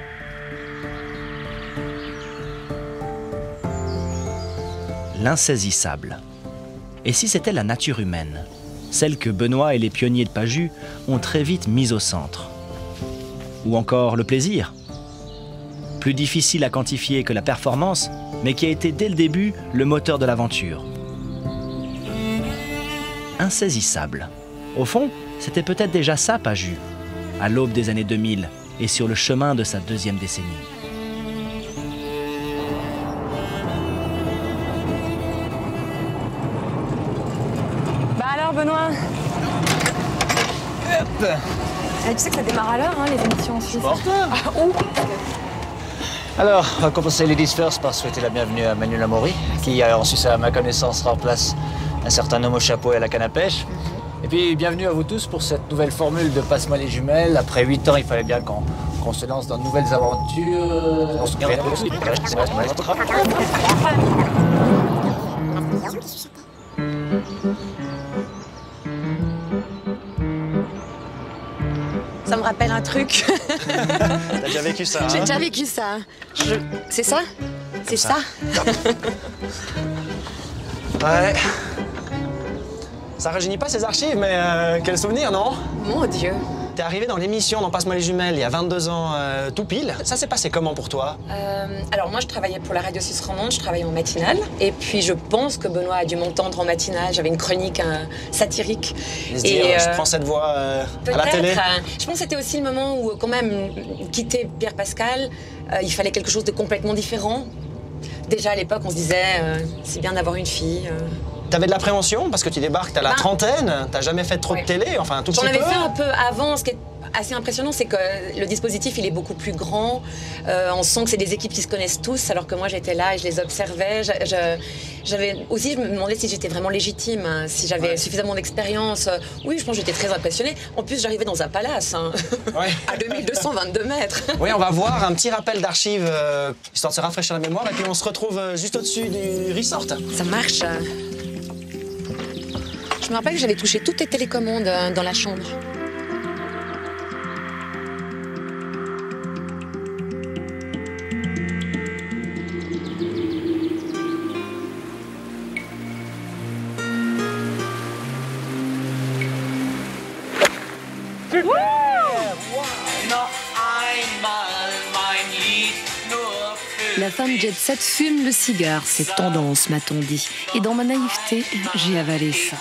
S15: L'insaisissable. Et si c'était la nature humaine, celle que Benoît et les pionniers de Pajus ont très vite mise au centre? Ou encore le plaisir? Plus difficile à quantifier que la performance, mais qui a été dès le début le moteur de l'aventure. Insaisissable. Au fond, c'était peut-être déjà ça Pajus, à l'aube des années 2000 et sur le chemin de sa deuxième décennie.
S18: Benoît. Hop. Tu sais que ça démarre à l'heure, hein, les émissions en Suisse. Où?
S8: Alors, on va commencer les first par souhaiter la bienvenue à Manuel Amaury, qui a en Suisse, à ma connaissance, remplace un certain homme au chapeau et à la canne à pêche. Et puis, bienvenue à vous tous pour cette nouvelle formule de Passe-moi les jumelles. Après 8 ans, il fallait bien qu'on se lance dans de nouvelles aventures.
S18: Ça me rappelle un truc.
S3: T'as déjà vécu ça?
S18: J'ai déjà vécu ça. C'est ça? C'est ça?
S3: Ouais. Ça rajeunit pas ces archives, mais quel souvenir, non?
S18: Mon Dieu.
S3: T'es arrivé dans l'émission dans Passe-moi les jumelles il y a 22 ans tout pile. Ça s'est passé comment pour toi?
S18: Alors moi je travaillais pour la radio suisse romande, je travaillais en matinale. Et puis je pense que Benoît a dû m'entendre en matinale. J'avais une chronique satirique.
S3: Et se dire, je prends cette voix à la télé.
S18: Je pense que c'était aussi le moment où quand même quitter Pierre Pascal, il fallait quelque chose de complètement différent. Déjà à l'époque on se disait c'est bien d'avoir une fille.
S3: T'avais de l'appréhension parce que tu débarques, t'as la trentaine, t'as jamais fait trop de télé, enfin un tout petit peu.
S18: J'en avais fait un peu avant. Ce qui est assez impressionnant, c'est que le dispositif il est beaucoup plus grand. On sent que c'est des équipes qui se connaissent tous, alors que moi j'étais là et je les observais. J'avais aussi, je me demandais si j'étais vraiment légitime, hein, si j'avais suffisamment d'expérience. Oui, je pense que j'étais très impressionnée. En plus, j'arrivais dans un palace, hein, à 2222 mètres.
S3: Oui, on va voir un petit rappel d'archives, histoire de se rafraîchir la mémoire, et puis on se retrouve juste au-dessus du resort.
S18: Ça marche. Je me rappelle que j'avais touché toutes les télécommandes dans la chambre.
S23: La femme jet set fume le cigare, c'est tendance, m'a-t-on dit. Et dans ma naïveté, j'ai avalé ça.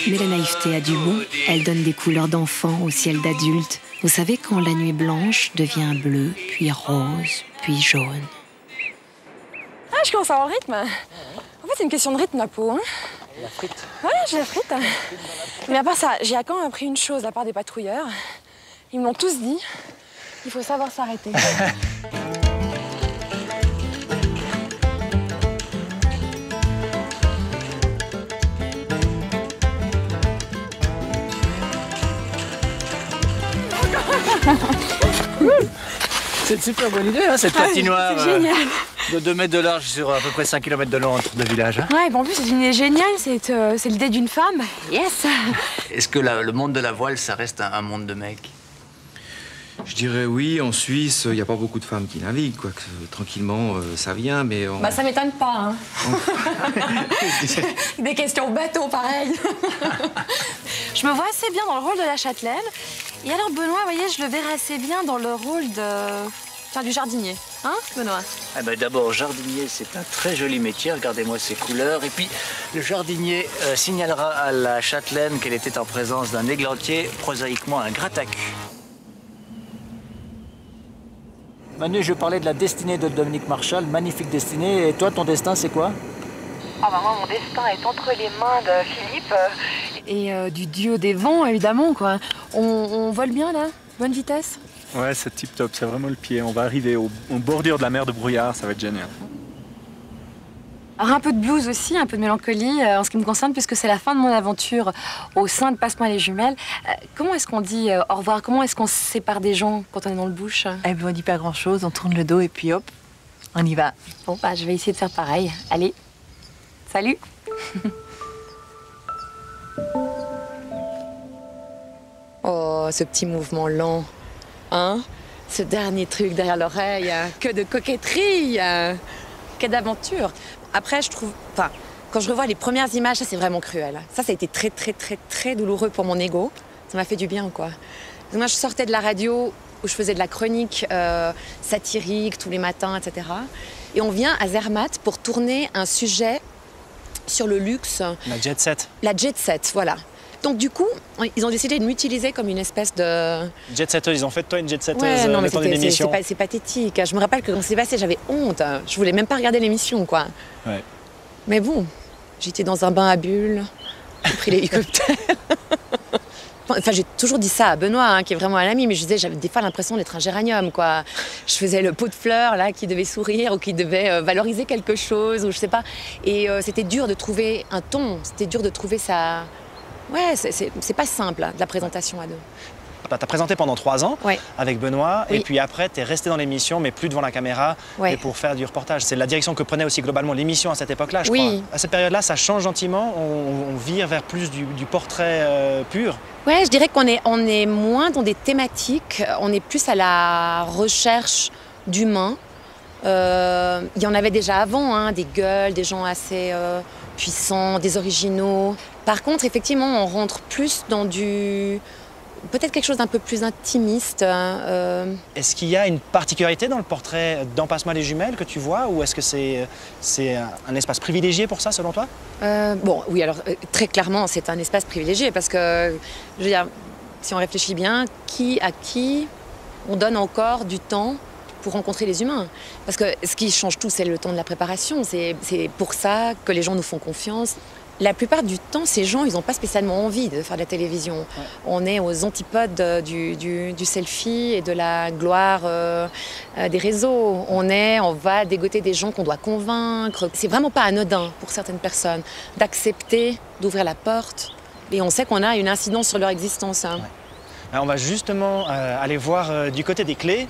S23: Mais la naïveté a du bon, elle donne des couleurs d'enfant au ciel d'adulte. Vous savez, quand la nuit blanche devient bleue, puis rose, puis jaune.
S18: Ah, je commence à avoir le rythme. En fait, c'est une question de rythme, la peau. Hein.
S3: La frite.
S11: Ouais, j'ai la frite. Mais à part ça, j'ai quand même appris une chose de la part des patrouilleurs. Ils m'ont tous dit, il faut savoir s'arrêter.
S8: C'est une super bonne idée, hein, cette patinoire.
S11: C'est génial.
S8: De 2 mètres de large sur à peu près 5 km de long entre deux villages. Hein.
S11: Ouais, et en plus, c'est une idée géniale. C'est l'idée d'une femme. Yes.
S8: Est-ce que le monde de la voile, ça reste un monde de mecs?
S12: Je dirais oui, en Suisse, il n'y a pas beaucoup de femmes qui naviguent, quoi. Tranquillement, ça vient, mais...
S11: Bah, ça m'étonne pas, hein. Des questions bateau, pareil. Je me vois assez bien dans le rôle de la châtelaine. Et alors, Benoît, vous voyez, je le verrais assez bien dans le rôle du jardinier. Hein, Benoît?
S8: Eh ben, d'abord, jardinier, c'est un très joli métier. Regardez-moi ces couleurs. Et puis, le jardinier signalera à la châtelaine qu'elle était en présence d'un églantier, prosaïquement un gratte-à-cul. Manu, je parlais de la destinée de Dominique Marchal, magnifique destinée. Et toi, ton destin, c'est quoi?
S11: Ah bah moi, mon destin est entre les mains de Philippe et du dieu des vents, évidemment, quoi. On vole bien, là? Bonne vitesse?
S14: Ouais, c'est tip top, c'est vraiment le pied. On va arriver aux bordures de la mer de Brouillard, ça va être génial.
S11: Alors un peu de blues aussi, un peu de mélancolie en ce qui me concerne, puisque c'est la fin de mon aventure au sein de Passe-moi-les-Jumelles. Comment est-ce qu'on dit au revoir? Comment est-ce qu'on se sépare des gens quand on est dans le bush?
S6: Eh ben, on dit pas grand-chose, on tourne le dos et puis hop, on y va.
S11: Bon, bah, je vais essayer de faire pareil. Allez, salut. Oh, ce petit mouvement lent, hein? Ce dernier truc derrière l'oreille, que de coquetterie, que d'aventure. Après, je trouve, enfin, quand je revois les premières images, ça c'est vraiment cruel. Ça a été très, très, très, très douloureux pour mon ego. Ça m'a fait du bien, quoi. Moi, je sortais de la radio où je faisais de la chronique satirique tous les matins, etc. Et on vient à Zermatt pour tourner un sujet sur le luxe.
S3: La jet set.
S11: La jet set, voilà. Donc du coup, ils ont décidé de m'utiliser comme une espèce de...
S3: Jet setteuse, ils ont fait de toi une jet setteuse
S11: ouais, non, mais
S3: d'émission.
S11: C'est pathétique. Je me rappelle que quand c'est passé, j'avais honte. Je voulais même pas regarder l'émission, quoi.
S3: Ouais.
S11: Mais bon, j'étais dans un bain à bulles, j'ai pris l'hélicoptère. Enfin, j'ai toujours dit ça à Benoît, hein, qui est vraiment un ami, mais je disais, j'avais des fois l'impression d'être un géranium, quoi. Je faisais le pot de fleurs, là, qui devait sourire ou qui devait valoriser quelque chose, ou je sais pas. Et c'était dur de trouver un ton, c'était dur de trouver ça... Ouais, c'est pas simple, hein, de la présentation à deux.
S3: T'as présenté pendant 3 ans avec Benoît,
S11: oui.
S3: Et puis après, t'es resté dans l'émission, mais plus devant la caméra, et pour faire du reportage. C'est la direction que prenait aussi globalement l'émission à cette époque-là, je crois. À cette période-là, ça change gentiment, on vire vers plus du portrait pur.
S11: Ouais, je dirais qu'on est moins dans des thématiques, on est plus à la recherche d'humains. Il y en avait déjà avant, hein, des gueules, des gens assez puissants, des originaux. Par contre, effectivement, on rentre plus dans peut-être quelque chose d'un peu plus intimiste.
S3: Est-ce qu'il y a une particularité dans le portrait dans Passe-moi les jumelles que tu vois, ou est-ce que c'est un espace privilégié pour ça, selon toi?
S11: Bon, oui, alors très clairement, c'est un espace privilégié parce que, je veux dire, si on réfléchit bien, à qui on donne encore du temps pour rencontrer les humains? Parce que ce qui change tout, c'est le temps de la préparation. C'est pour ça que les gens nous font confiance. La plupart du temps, ces gens, ils n'ont pas spécialement envie de faire de la télévision. Ouais. On est aux antipodes du selfie et de la gloire des réseaux. On va dégoter des gens qu'on doit convaincre. C'est vraiment pas anodin pour certaines personnes d'accepter d'ouvrir la porte. Et on sait qu'on a une incidence sur leur existence. Hein.
S3: Ouais. Alors on va justement aller voir du côté des Clés.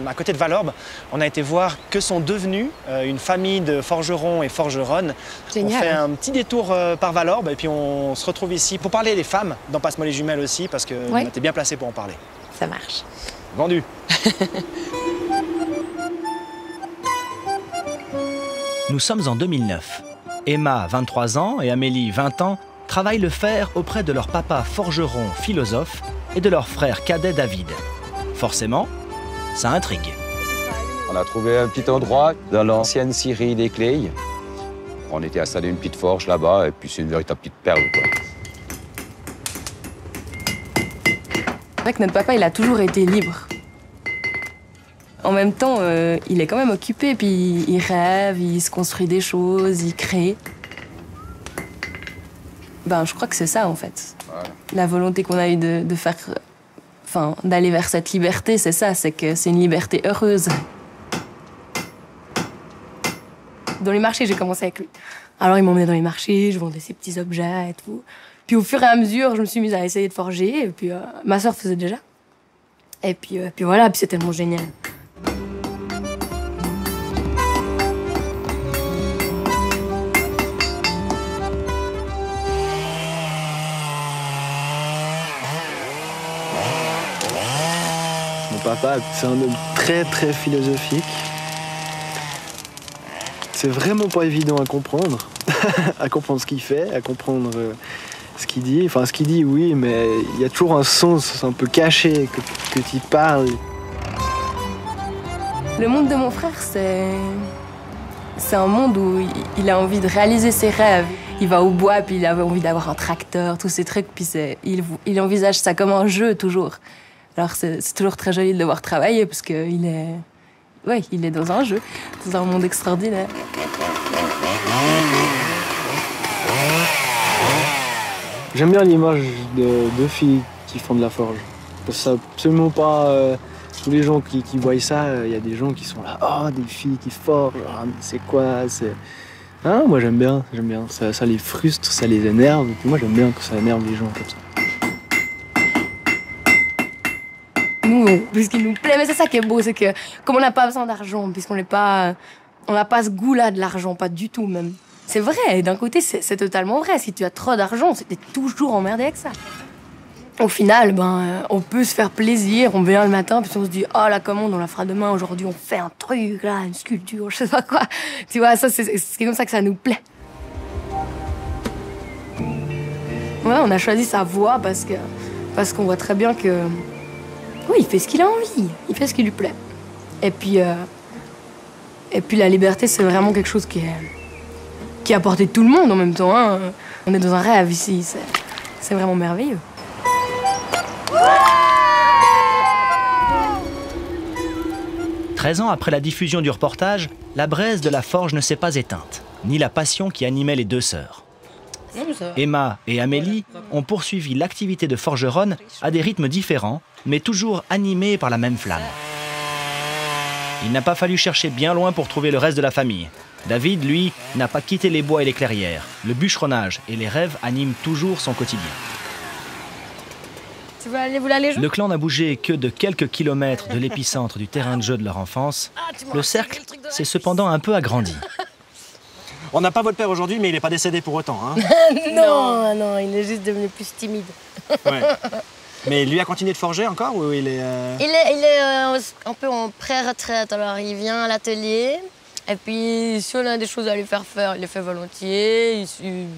S3: À côté de Valorbe, on a été voir que sont devenus une famille de forgerons et forgeronnes.
S11: Génial.
S3: On fait un petit détour par Valorbe et puis on se retrouve ici pour parler des femmes dans Passe-moi les jumelles aussi, parce qu'on était bien placé pour en parler.
S11: Ça marche.
S3: Vendu.
S15: Nous sommes en 2009. Emma, 23 ans, et Amélie, 20 ans, travaillent le fer auprès de leur papa forgeron philosophe et de leur frère cadet David. Forcément, ça intrigue.
S21: On a trouvé un petit endroit dans l'ancienne scierie des Clés. On était installé une petite forge là-bas, et puis c'est une véritable petite perle, quoi.
S24: C'est vrai que notre papa, il a toujours été libre. En même temps, il est quand même occupé, puis il rêve, il se construit des choses, il crée. Ben, je crois que c'est ça, en fait. Ouais. La volonté qu'on a eue de faire... Enfin, d'aller vers cette liberté, c'est ça, c'est que c'est une liberté heureuse. Dans les marchés, j'ai commencé avec lui. Alors, il m'emmenait dans les marchés, je vendais ces petits objets et tout. Puis, au fur et à mesure, je me suis mise à essayer de forger. Et puis, ma sœur faisait déjà. Et puis voilà, puis c'est tellement génial.
S2: Mon papa, c'est un homme très très philosophique. C'est vraiment pas évident à comprendre, à comprendre ce qu'il fait, à comprendre ce qu'il dit. Enfin, ce qu'il dit, oui, mais il y a toujours un sens un peu caché que tu parles.
S24: Le monde de mon frère, c'est un monde où il a envie de réaliser ses rêves. Il va au bois, puis il a envie d'avoir un tracteur, tous ces trucs, puis il envisage ça comme un jeu, toujours. Alors c'est toujours très joli de le voir travailler, parce qu'il est... Ouais, il est dans un jeu, dans un monde extraordinaire.
S2: J'aime bien l'image de deux filles qui font de la forge. C'est absolument pas... tous les gens qui voient ça, il y a des gens qui sont là, oh, des filles qui forgent, oh, c'est quoi, c'est... Ah, moi j'aime bien. Ça les frustre, ça les énerve. Et puis moi j'aime bien que ça énerve les gens comme ça.
S24: Nous, puisqu'il nous plaît, mais c'est ça qui est beau, c'est que comme on n'a pas besoin d'argent, puisqu'on n'est pas... On n'a pas ce goût-là de l'argent, pas du tout même. C'est vrai, d'un côté c'est totalement vrai. Si tu as trop d'argent, t'es toujours emmerdé avec ça. Au final, on peut se faire plaisir, on vient le matin, puis on se dit « Oh, la commande, on la fera demain, aujourd'hui on fait un truc, là, une sculpture, je sais pas quoi. » Tu vois, ça, c'est comme ça que ça nous plaît. Ouais, on a choisi sa voie parce qu'on voit très bien que... Oui, il fait ce qu'il a envie, il fait ce qui lui plaît. Et puis la liberté, c'est vraiment quelque chose qui est à portée de tout le monde en même temps. Hein. On est dans un rêve ici, c'est vraiment merveilleux.
S15: 13 ans après la diffusion du reportage, la braise de la forge ne s'est pas éteinte, ni la passion qui animait les deux sœurs. Emma et Amélie ont poursuivi l'activité de forgeronne à des rythmes différents, mais toujours animés par la même flamme. Il n'a pas fallu chercher bien loin pour trouver le reste de la famille. David, lui, n'a pas quitté les bois et les clairières. Le bûcheronnage et les rêves animent toujours son quotidien.
S24: Tu veux aller jouer ?
S15: Le clan n'a bougé que de quelques kilomètres de l'épicentre du terrain de jeu de leur enfance. Le cercle s'est cependant un peu agrandi.
S3: On n'a pas votre père aujourd'hui, mais il n'est pas décédé pour autant. Hein.
S24: Non, il est juste devenu plus timide.
S3: Ouais. Mais lui a continué de forger encore ou il est...
S24: Il est un peu en pré-retraite, alors il vient à l'atelier. Et puis, si on a des choses à lui faire faire, il les fait volontiers.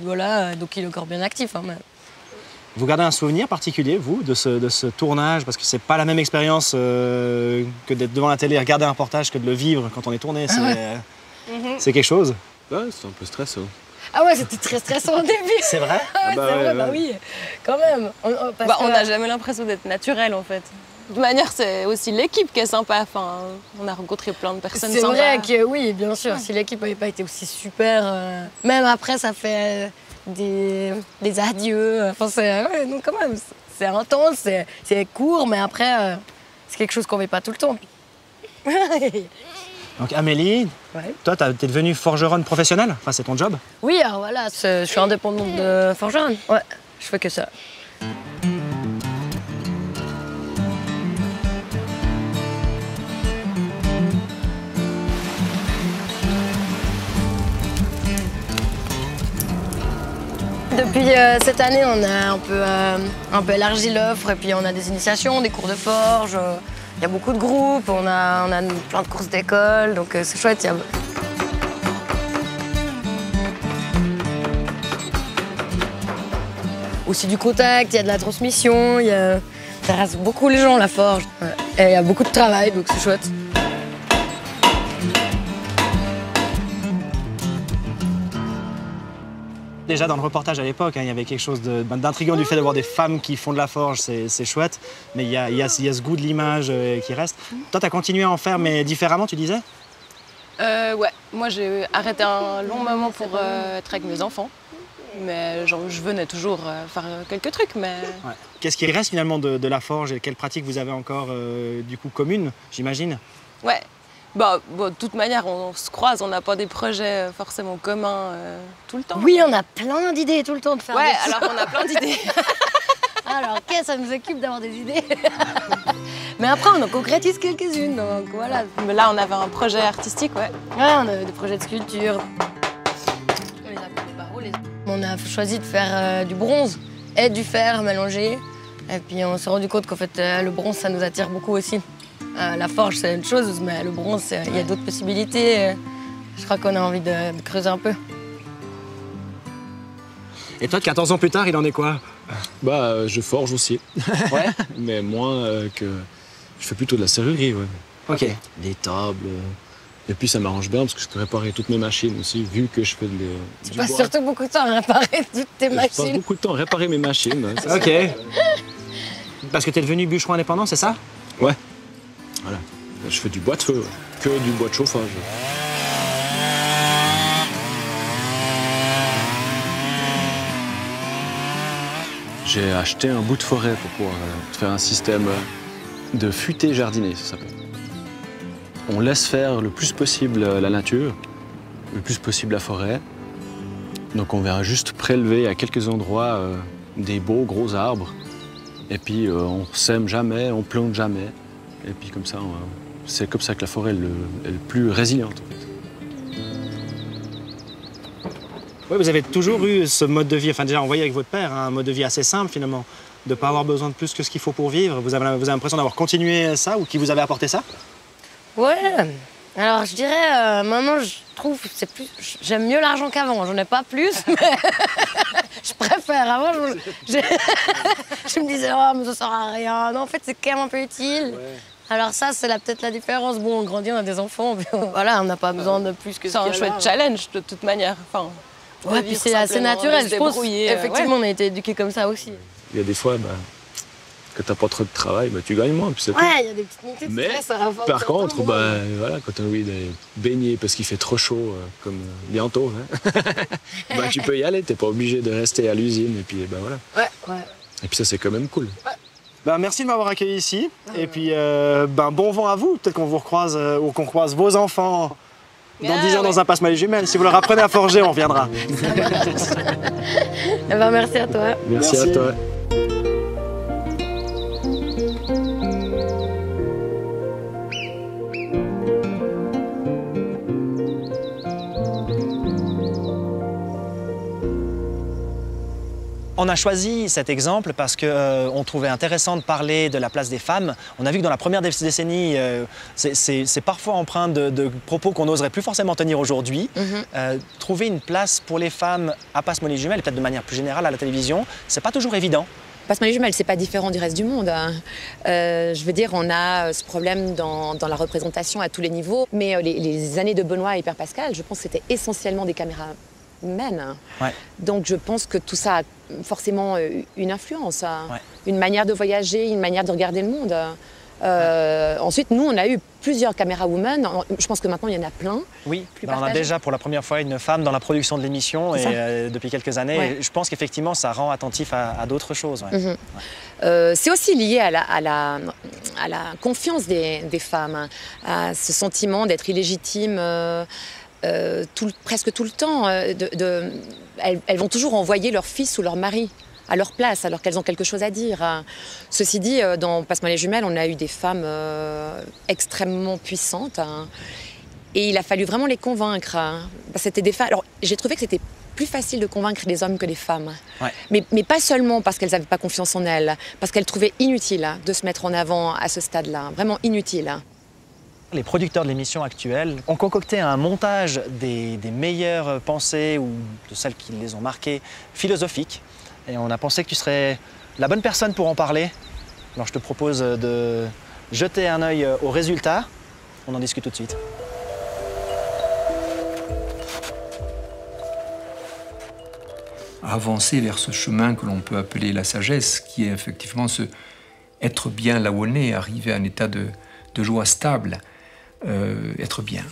S24: Voilà, donc il est encore bien actif. Hein, mais...
S3: Vous gardez un souvenir particulier, vous, de ce tournage? Parce que c'est pas la même expérience que d'être devant la télé et regarder un reportage que de le vivre quand on est tourné. C'est quelque chose?
S21: Ouais, c'est un peu stressant.
S24: Ah ouais, c'était très stressant au début.
S3: C'est vrai?
S24: Ouais, c'est vrai, bah oui, quand même. On n'a jamais l'impression d'être naturel, en fait.
S16: De toute manière, c'est aussi l'équipe qui est sympa. Enfin, on a rencontré plein de personnes sympas.
S24: C'est vrai que oui, bien sûr. Si l'équipe n'avait pas été aussi super, même après, ça fait des adieux. Enfin, ouais, non, quand même, c'est intense, c'est court, mais après, c'est quelque chose qu'on ne fait pas tout le temps.
S3: Donc Amélie, ouais. Toi, t'es devenue forgeronne professionnelle? Enfin, c'est ton job?
S24: Oui, alors voilà, je suis indépendante de forgeronne. Ouais, je fais que ça. Depuis cette année, on a un peu élargi l'offre et puis on a des initiations, des cours de forge. Il y a beaucoup de groupes, on a plein de courses d'école, donc c'est chouette. Aussi du contact, il y a de la transmission, ça reste beaucoup les gens, la forge. Et il y a beaucoup de travail, donc c'est chouette.
S3: Déjà dans le reportage à l'époque, il y avait quelque chose d'intriguant du fait d'avoir des femmes qui font de la forge, c'est chouette. Mais il y a ce goût de l'image qui reste. Toi, tu as continué à en faire, mais différemment, tu disais?
S16: Ouais, moi j'ai arrêté un long moment pour être avec mes enfants. Mais genre, je venais toujours faire quelques trucs, mais...
S3: Ouais. Qu'est-ce qui reste finalement de la forge et quelles pratiques vous avez encore du coup communes, j'imagine?
S16: Ouais. Bah, bon, de toute manière, on se croise, on n'a pas des projets forcément communs tout le temps.
S24: Oui, on a plein d'idées tout le temps de faire.
S16: Ouais, alors on a plein d'idées.
S24: Alors, ok, ça nous occupe d'avoir des idées. Mais après, on en concrétise quelques-unes, donc voilà.
S16: Mais là, on avait un projet artistique, ouais.
S24: Ouais, on avait des projets de sculpture. On les appelle des barreaux. On a choisi de faire du bronze et du fer mélangé. Et puis on s'est rendu compte qu'en fait, le bronze, ça nous attire beaucoup aussi. La forge, c'est une chose, mais le bronze, il y a d'autres possibilités. Je crois qu'on a envie de creuser un peu.
S3: Et toi, 14 ans plus tard, il en est quoi?
S17: Bah, je forge aussi.
S3: Ouais.
S17: Mais moins que... Je fais plutôt de la serrurerie, ouais.
S3: Ok.
S17: Des tables. Et puis ça m'arrange bien parce que je peux réparer toutes mes machines aussi, vu que je fais
S24: Tu passes surtout beaucoup de temps à réparer toutes tes machines.
S17: Je passe beaucoup de temps à réparer mes machines. Ouais,
S3: ok. Parce que t'es devenu bûcheron indépendant, c'est ça?
S17: Ouais. Voilà. Je fais du bois de feu, ouais. Que du bois de chauffage. J'ai acheté un bout de forêt pour pouvoir faire un système de futaie jardinée, ça s'appelle. On laisse faire le plus possible la nature, le plus possible la forêt. Donc on vient juste prélever à quelques endroits des beaux gros arbres. Et puis on sème jamais, on plante jamais. Et puis comme ça, c'est comme ça que la forêt est le plus résiliente en fait.
S3: Oui, vous avez toujours eu ce mode de vie, enfin déjà on voyait avec votre père, hein, un mode de vie assez simple finalement, de ne pas avoir besoin de plus que ce qu'il faut pour vivre. Vous avez l'impression d'avoir continué ça ou qui vous avait apporté ça?
S24: Ouais, alors je dirais, maintenant je trouve que c'est plus... J'aime mieux l'argent qu'avant, j'en ai pas plus, mais je préfère. Avant, je me disais, oh, mais ça sert à rien. Non, en fait, c'est quand même un peu utile. Ouais. Alors ça, c'est peut-être la différence. Bon, on grandit, on a des enfants, puis voilà, on n'a pas besoin de plus que ça.
S16: C'est un chouette challenge, de toute manière. Enfin,
S24: ouais, puis c'est assez naturel, je pense. Effectivement, on a été éduqués comme ça aussi.
S17: Il y a des fois, que t'as pas trop de travail, tu gagnes moins, puis c'est tout.
S24: Ouais, il y a des petites montées de stress à la fin.
S17: Par contre, voilà, quand t'as envie de baigner parce qu'il fait trop chaud, comme bientôt, hein, tu peux y aller, t'es pas obligé de rester à l'usine, et puis voilà.
S24: Ouais.
S17: Et puis ça, c'est quand même cool.
S3: Ouais. Merci de m'avoir accueilli ici, et puis bon vent à vous. Peut-être qu'on vous recroise, ou qu'on croise vos enfants dans 10 ans dans un passe-moi les jumelles. Si vous leur apprenez à forger, on reviendra.
S24: Merci à toi.
S17: Merci à toi.
S3: On a choisi cet exemple parce qu'on trouvait intéressant de parler de la place des femmes. On a vu que dans la première décennie, c'est parfois empreint de propos qu'on n'oserait plus forcément tenir aujourd'hui. Trouver une place pour les femmes à Passe-moi les jumelles, et peut-être de manière plus générale à la télévision, c'est pas toujours évident.
S18: Passe-moi les jumelles, c'est pas différent du reste du monde. Je veux dire, on a ce problème dans la représentation à tous les niveaux. Mais les années de Benoît et Père Pascal, je pense que c'était essentiellement des caméras humaines. Ouais. Donc je pense que tout ça a forcément une influence, une manière de voyager, une manière de regarder le monde. Ensuite, nous, on a eu plusieurs caméras women. Je pense que maintenant, il y en a plein. Oui,
S3: on a déjà pour la première fois une femme dans la production de l'émission depuis quelques années. Ouais. Je pense qu'effectivement, ça rend attentif à d'autres choses. Ouais.
S18: C'est aussi lié à la confiance des femmes, à ce sentiment d'être illégitime presque tout le temps. Elles vont toujours envoyer leur fils ou leur mari à leur place, alors qu'elles ont quelque chose à dire. Ceci dit, dans Passe-moi les jumelles, on a eu des femmes extrêmement puissantes. Et il a fallu vraiment les convaincre. C'était des femmes... Alors, j'ai trouvé que c'était plus facile de convaincre les hommes que les femmes. Ouais. Mais pas seulement parce qu'elles n'avaient pas confiance en elles, parce qu'elles trouvaient inutile de se mettre en avant à ce stade-là. Vraiment inutile.
S3: Les producteurs de l'émission actuelle ont concocté un montage des meilleures pensées ou de celles qui les ont marquées philosophiques. Et on a pensé que tu serais la bonne personne pour en parler. Alors je te propose de jeter un œil aux résultats. On en discute tout de suite.
S19: Avancer vers ce chemin que l'on peut appeler la sagesse, qui est effectivement être bien là où on est, arriver à un état de joie stable. Être bien.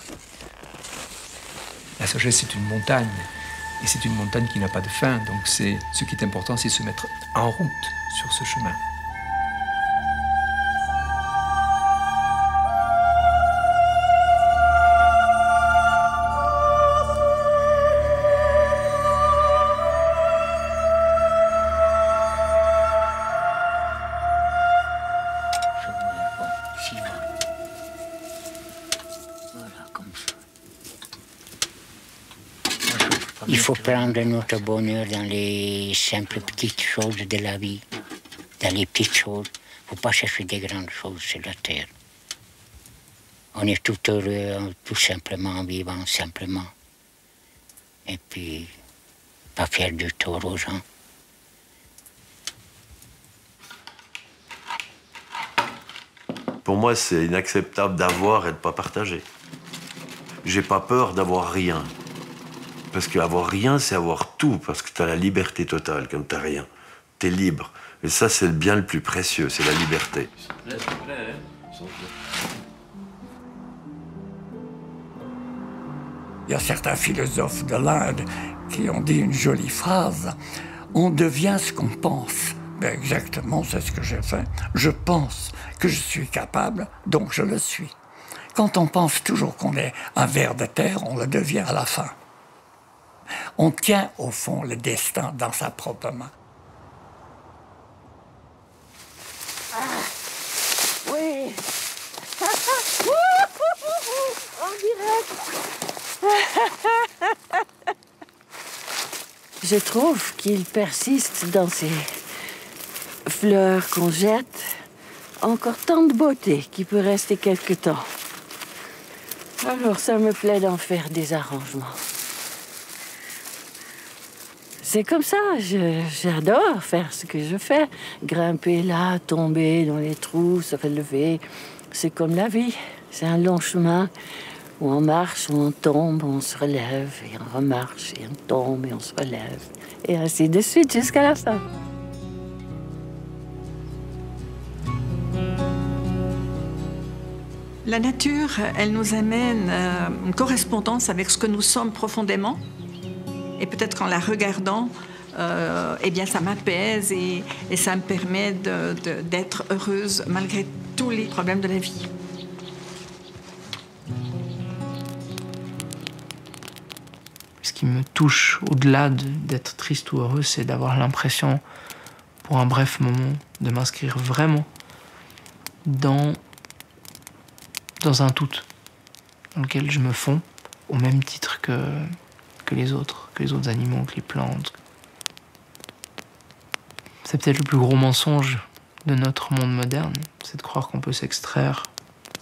S19: La sagesse est une montagne Et c'est une montagne qui n'a pas de fin, donc ce qui est important, c'est se mettre en route sur ce chemin.
S1: Il faut prendre notre bonheur dans les simples petites choses de la vie, dans les petites choses. Il ne faut pas chercher des grandes choses sur la terre. On est tout heureux, tout simplement, en vivant simplement. Et puis, pas faire du tort aux gens.
S9: Pour moi, c'est inacceptable d'avoir et de ne pas partager. J'ai pas peur d'avoir rien. Parce qu'avoir rien, c'est avoir tout, parce que tu as la liberté totale, comme tu n'as rien. Tu es libre. Et ça, c'est le bien le plus précieux, c'est la liberté.
S20: Il y a certains philosophes de l'Inde qui ont dit une jolie phrase. On devient ce qu'on pense. Ben exactement, c'est ce que j'ai fait. Je pense que je suis capable, donc je le suis. Quand on pense toujours qu'on est un ver de terre, on le devient à la fin. On tient au fond le destin dans sa propre main.
S22: Oui. En direct. Je trouve qu'il persiste dans ces fleurs qu'on jette encore tant de beauté qui peut rester quelque temps. Alors ça me plaît d'en faire des arrangements. C'est comme ça, j'adore faire ce que je fais. Grimper là, tomber dans les trous, se relever. C'est comme la vie. C'est un long chemin où on marche, où on tombe, où on se relève, et on remarche, et on tombe, et on se relève. Et ainsi de suite jusqu'à la fin.
S25: La nature, elle nous amène une correspondance avec ce que nous sommes profondément. Et peut-être qu'en la regardant, eh bien, ça m'apaise et ça me permet d'être heureuse malgré tous les problèmes de la vie.
S26: Ce qui me touche, au-delà d'être triste ou heureux, c'est d'avoir l'impression, pour un bref moment, de m'inscrire vraiment dans un tout, dans lequel je me fonds, au même titre que les autres animaux, que les plantes. C'est peut-être le plus gros mensonge de notre monde moderne, c'est de croire qu'on peut s'extraire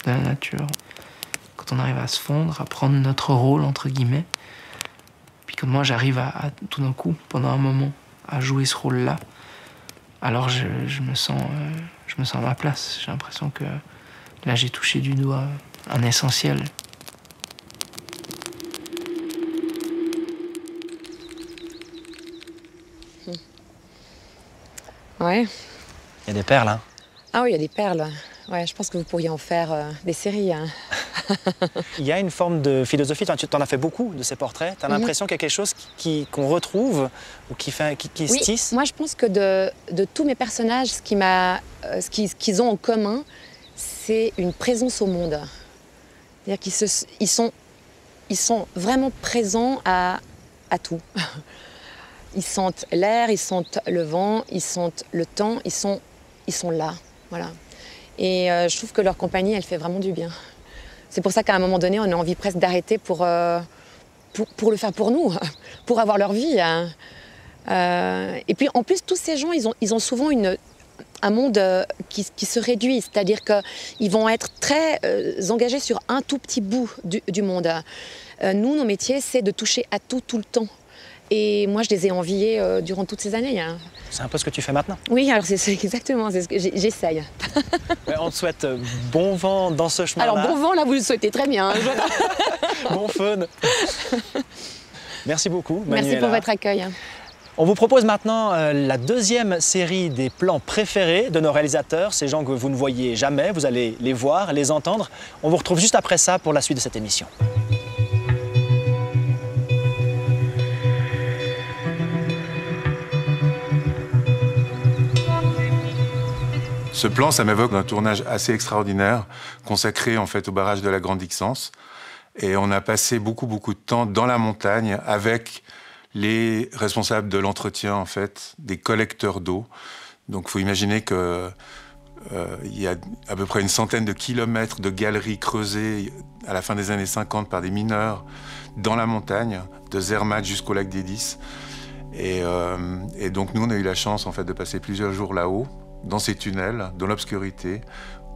S26: de la nature. Quand on arrive à se fondre, à prendre notre rôle, entre guillemets, puis quand moi j'arrive à tout d'un coup, pendant un moment, à jouer ce rôle-là, alors je me sens à ma place. J'ai l'impression que là j'ai touché du doigt un essentiel.
S11: Ouais.
S3: Il y a des perles, hein?
S11: Ah oui, il y a des perles. Ouais, je pense que vous pourriez en faire des séries. Hein.
S3: Il y a une forme de philosophie, tu en as fait beaucoup de ces portraits. Tu as l'impression qu'il y a quelque chose qu'on retrouve ou qui se tisse?
S11: Moi je pense que de tous mes personnages, ce qu'ils ont en commun, c'est une présence au monde. C'est-à-dire qu'ils sont vraiment présents à tout. Ils sentent l'air, ils sentent le vent, ils sentent le temps, ils sont là, voilà. Et je trouve que leur compagnie, elle fait vraiment du bien. C'est pour ça qu'à un moment donné, on a envie presque d'arrêter pour le faire pour nous, pour avoir leur vie. Hein. Et puis en plus, tous ces gens, ils ont souvent un monde qui se réduit, c'est-à-dire qu'ils vont être très engagés sur un tout petit bout du monde. Nous, nos métiers, c'est de toucher à tout le temps. Et moi, je les ai enviés durant toutes ces années. Hein.
S3: C'est un peu ce que tu fais maintenant.
S11: Oui, alors c'est exactement, c'est ce que j'essaye.
S3: On te souhaite bon vent dans ce chemin-là.
S11: Alors bon vent, là, vous le souhaitez très bien. Hein.
S3: Bon fun. Merci beaucoup, Manuela.
S11: Merci pour votre accueil.
S3: On vous propose maintenant la deuxième série des plans préférés de nos réalisateurs, ces gens que vous ne voyez jamais, vous allez les voir, les entendre. On vous retrouve juste après ça pour la suite de cette émission.
S4: Ce plan, ça m'évoque un tournage assez extraordinaire, consacré en fait au barrage de la Grande Ixence. Et on a passé beaucoup de temps dans la montagne avec les responsables de l'entretien, en fait, des collecteurs d'eau. Donc il faut imaginer que il y a à peu près une centaine de kilomètres de galeries creusées à la fin des années 50 par des mineurs dans la montagne, de Zermatt jusqu'au lac d'Hélice. Et donc nous, on a eu la chance en fait, de passer plusieurs jours là-haut, dans ces tunnels, dans l'obscurité,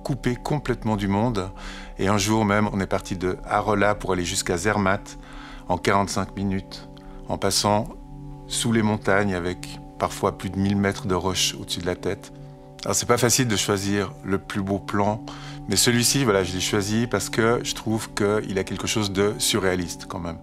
S4: coupés complètement du monde. Et un jour même, on est parti de Arolla pour aller jusqu'à Zermatt en 45 minutes, en passant sous les montagnes avec parfois plus de 1000 mètres de roches au-dessus de la tête. Alors c'est pas facile de choisir le plus beau plan, mais celui-ci, voilà, je l'ai choisi parce que je trouve qu'il a quelque chose de surréaliste quand même.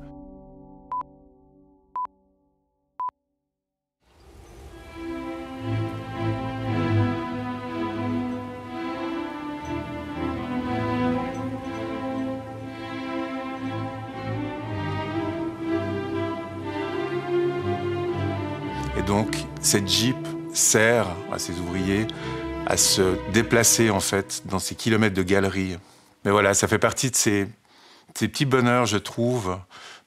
S4: Et donc, cette Jeep sert à ces ouvriers à se déplacer, en fait, dans ces kilomètres de galeries. Mais voilà, ça fait partie de ces petits bonheurs, je trouve,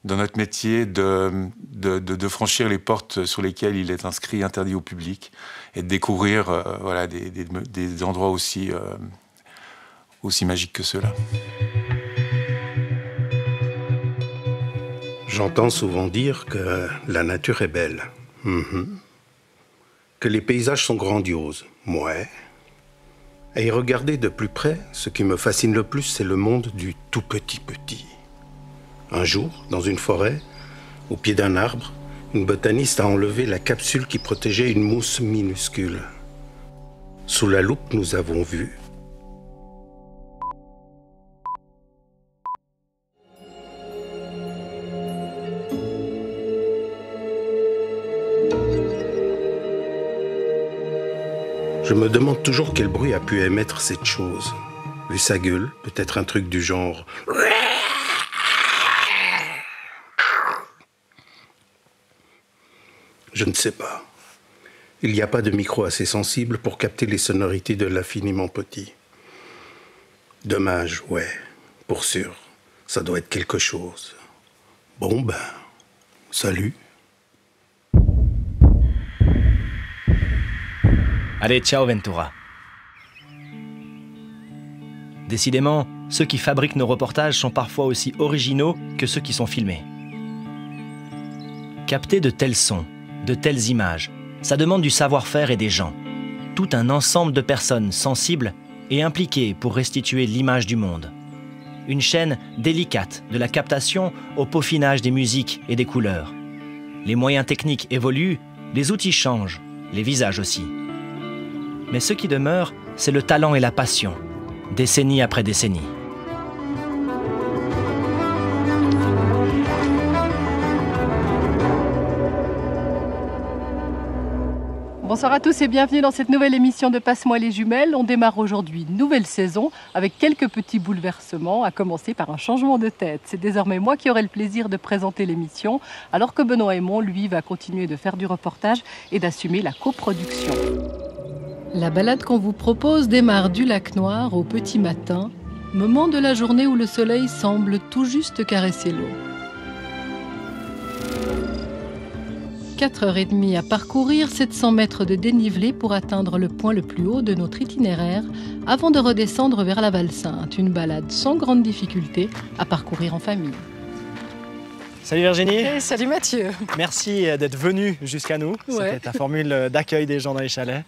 S4: dans notre métier, de franchir les portes sur lesquelles il est inscrit, interdit au public, et de découvrir voilà, des endroits aussi magiques que ceux-là.
S5: J'entends souvent dire que la nature est belle. Que les paysages sont grandioses. Ouais. Et regarder de plus près, ce qui me fascine le plus, c'est le monde du tout petit. Un jour, dans une forêt, au pied d'un arbre, une botaniste a enlevé la capsule qui protégeait une mousse minuscule. Sous la loupe, nous avons vu Je me demande toujours quel bruit a pu émettre cette chose. Vu sa gueule, peut-être un truc du genre... Je ne sais pas. Il n'y a pas de micro assez sensible pour capter les sonorités de l'infiniment petit. Dommage, ouais, pour sûr. Ça doit être quelque chose. Bon ben, salut.
S15: Allez, ciao Ventura. Décidément, ceux qui fabriquent nos reportages sont parfois aussi originaux que ceux qui sont filmés. Capter de tels sons, de telles images, ça demande du savoir-faire et des gens. Tout un ensemble de personnes sensibles et impliquées pour restituer l'image du monde. Une chaîne délicate de la captation au peaufinage des musiques et des couleurs. Les moyens techniques évoluent, les outils changent, les visages aussi. Mais ce qui demeure, c'est le talent et la passion, décennie après décennie.
S7: Bonsoir à tous et bienvenue dans cette nouvelle émission de Passe-moi les jumelles. On démarre aujourd'hui une nouvelle saison avec quelques petits bouleversements, à commencer par un changement de tête. C'est désormais moi qui aurai le plaisir de présenter l'émission, alors que Benoît Hémon, lui, va continuer de faire du reportage et d'assumer la coproduction. La balade qu'on vous propose démarre du lac Noir au petit matin, moment de la journée où le soleil semble tout juste caresser l'eau. 4h30 à parcourir, 700 mètres de dénivelé pour atteindre le point le plus haut de notre itinéraire avant de redescendre vers la Val-Sainte. Une balade sans grande difficulté à parcourir en famille.
S3: Salut Virginie.
S7: Et salut Mathieu.
S3: Merci d'être venu jusqu'à nous.
S7: Ouais.
S3: C'était ta formule d'accueil des gens dans les chalets.